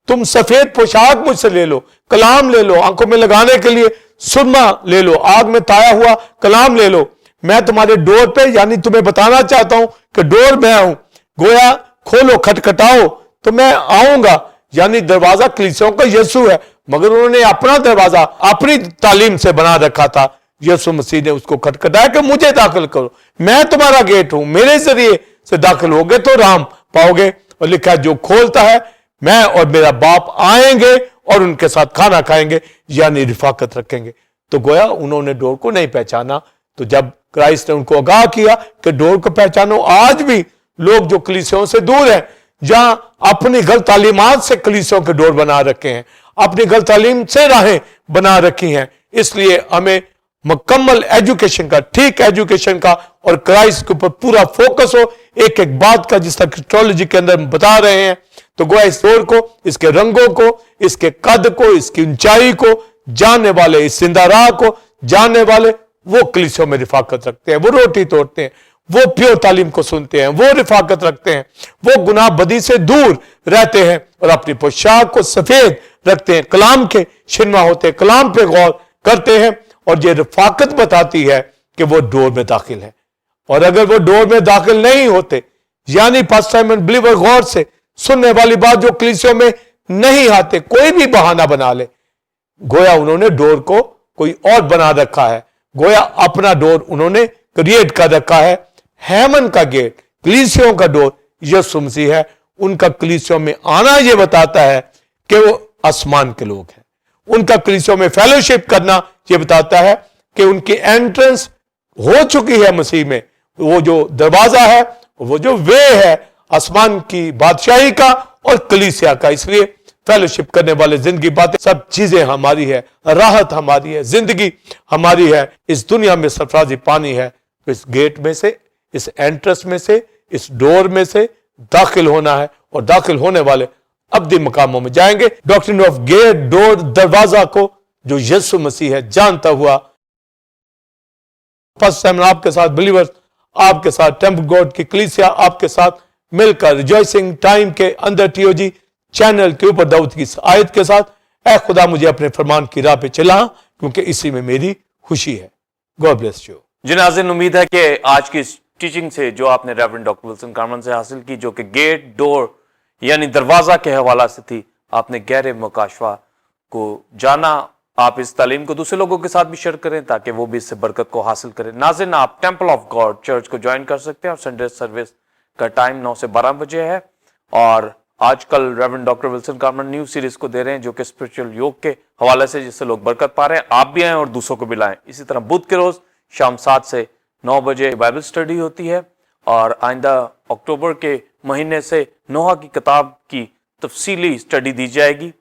[SPEAKER 2] तुम सफेद पोशाक मुझसे ले लो, कलाम ले लो, आंखों में लगाने के लिए सुरमा ले लो, आग में ताया हुआ कलाम ले लो, मैं तुम्हारे डोर पे, यानी तुम्हें बताना चाहता हूं कि डोर मैं हूं, गोया खोलो, खटखटाओ तो मैं आऊंगा। यानी दरवाजा कलीसियाओं का यीशु है, मगर उन्होंने अपना दरवाजा अपनी तालीम से बना रखा था। यीशु मसीह ने उसको खटखटाया कि मुझे दाखिल करो, मैं तुम्हारा गेट हूं, मेरे जरिए से दाखिल होगे तो राम पाओगे। और लिखा है जो खोलता है, मैं और मेरा बाप आएंगे और उनके साथ खाना खाएंगे, यानी रिफाकत रखेंगे। तो गोया उन्होंने डोर को नहीं पहचाना। तो जब क्राइस्ट ने उनको आगाह किया कि डोर को पहचानो, आज भी लोग जो कलीसियाओं से दूर हैं, जहां अपनी गलत तालीमात से कलीसियाओं के डोर बना रखे हैं, अपनी गलत तालीम से राहें बना रखी हैं, इसलिए हमें मुकम्मल एजुकेशन का, ठीक एजुकेशन का और क्राइस्ट के ऊपर पूरा फोकस हो, एक एक बात का, जिस तरह क्रिस्टोलॉजी के अंदर बता रहे हैं। तो गोया इस डोर को, इसके रंगों को, इसके कद को, इसकी ऊंचाई को जानने वाले, इस जिंदा राह को जानने वाले, वो कलीसियों में रिफाकत रखते हैं, वो रोटी तोड़ते हैं, वो प्योर तालीम को सुनते हैं, वो रिफाकत रखते हैं, वो गुनाह बदी से दूर रहते हैं और अपनी पोशाक को सफेद रखते हैं, कलाम के शिनमा होते हैं, कलाम पे गौर करते हैं। और ये रिफाकत बताती है कि वो डोर में दाखिल है। और अगर वो डोर में दाखिल नहीं होते, यानी फर्स्ट टाइम बिलीवर गौर से सुनने वाली बात जो कलीसियों में नहीं आते, कोई भी बहाना बना ले, गोया उन्होंने डोर को कोई और बना रखा है, गोया अपना डोर उन्होंने क्रिएट कर रखा है। हेमन का गेट, कलीसियों का डोर यीशु मसीह है। उनका कलीसियों में आना यह बताता है कि वो आसमान के लोग हैं। उनका कलीसियों में फेलोशिप करना यह बताता है कि उनकी एंट्रेंस हो चुकी है मसीह में। वो जो दरवाजा है, वो जो वे है आसमान की बादशाही का और कलीसिया का। इसलिए फेलोशिप करने वाले जिंदगी बातें, सब चीजें हमारी है, राहत हमारी है, जिंदगी हमारी है। इस दुनिया में सरफराजी पानी है, इस गेट में से, इस एंट्रेंस में से, इस डोर में से दाखिल होना है और दाखिल होने वाले अब्दी मकामों में जाएंगे। डॉक्ट्रिन ऑफ गेट, डोर, दरवाजा को जो यीशु मसीह है जानता हुआ, फर्स्ट टाइम आपके साथ बिलीवर्स, आपके साथ टेम्पल गॉड की कलीसिया आपके साथ मिलकर रिजॉइसिंग टाइम के अंदर टीओजी चैनल के ऊपर दाऊद की आयत के साथ, ऐ खुदा मुझे अपने फरमान की राह पे चला, क्योंकि इसी में मेरी खुशी है। God bless you.
[SPEAKER 1] जी नाज़रीन, उम्मीद है कि आज की इस टीचिंग से जो आपने रेवरेंड डॉक्टर विल्सन कार्मन से हासिल की, जो कि गेट, डोर यानी दरवाजा के हवाला से थी, आपने गहरे मुकाशवा को जाना। आप इस तालीम को दूसरे लोगों के साथ भी शेयर करें ताकि वो भी इससे बरकत को हासिल करें। नाज़रीन, आप टेम्पल ऑफ गॉड चर्च को ज्वाइन कर सकते हैं और संडे सर्विस का टाइम 9 से 12 बजे है। और आजकल reverend doctor Wilson Karman new series को दे रहे हैं जो कि स्पिरिचुअल योग के हवाले से, जिससे लोग बरकत पा रहे हैं। आप भी आएं और दूसरों को भी लाएं। इसी तरह बुध के रोज शाम 7 से 9 बजे बाइबल स्टडी होती है और आइंदा अक्टूबर के महीने से नोहा की किताब की तफसीली स्टडी दी जाएगी।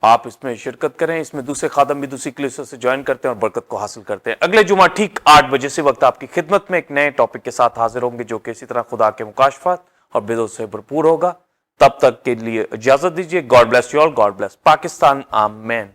[SPEAKER 1] आप इसमें शिरकत करें। इसमें दूसरे खादम भी दूसरी कलीसिया से ज्वाइन करते हैं और बरकत को हासिल करते हैं। अगले जुमा ठीक 8 बजे से वक्त आपकी खिदमत में एक नए टॉपिक के साथ हाजिर होंगे जो कि इसी तरह खुदा के मुकाशफात और बेदों से भरपूर होगा। तब तक के लिए इजाजत दीजिए। God bless you all. God bless Pakistan. आमीन।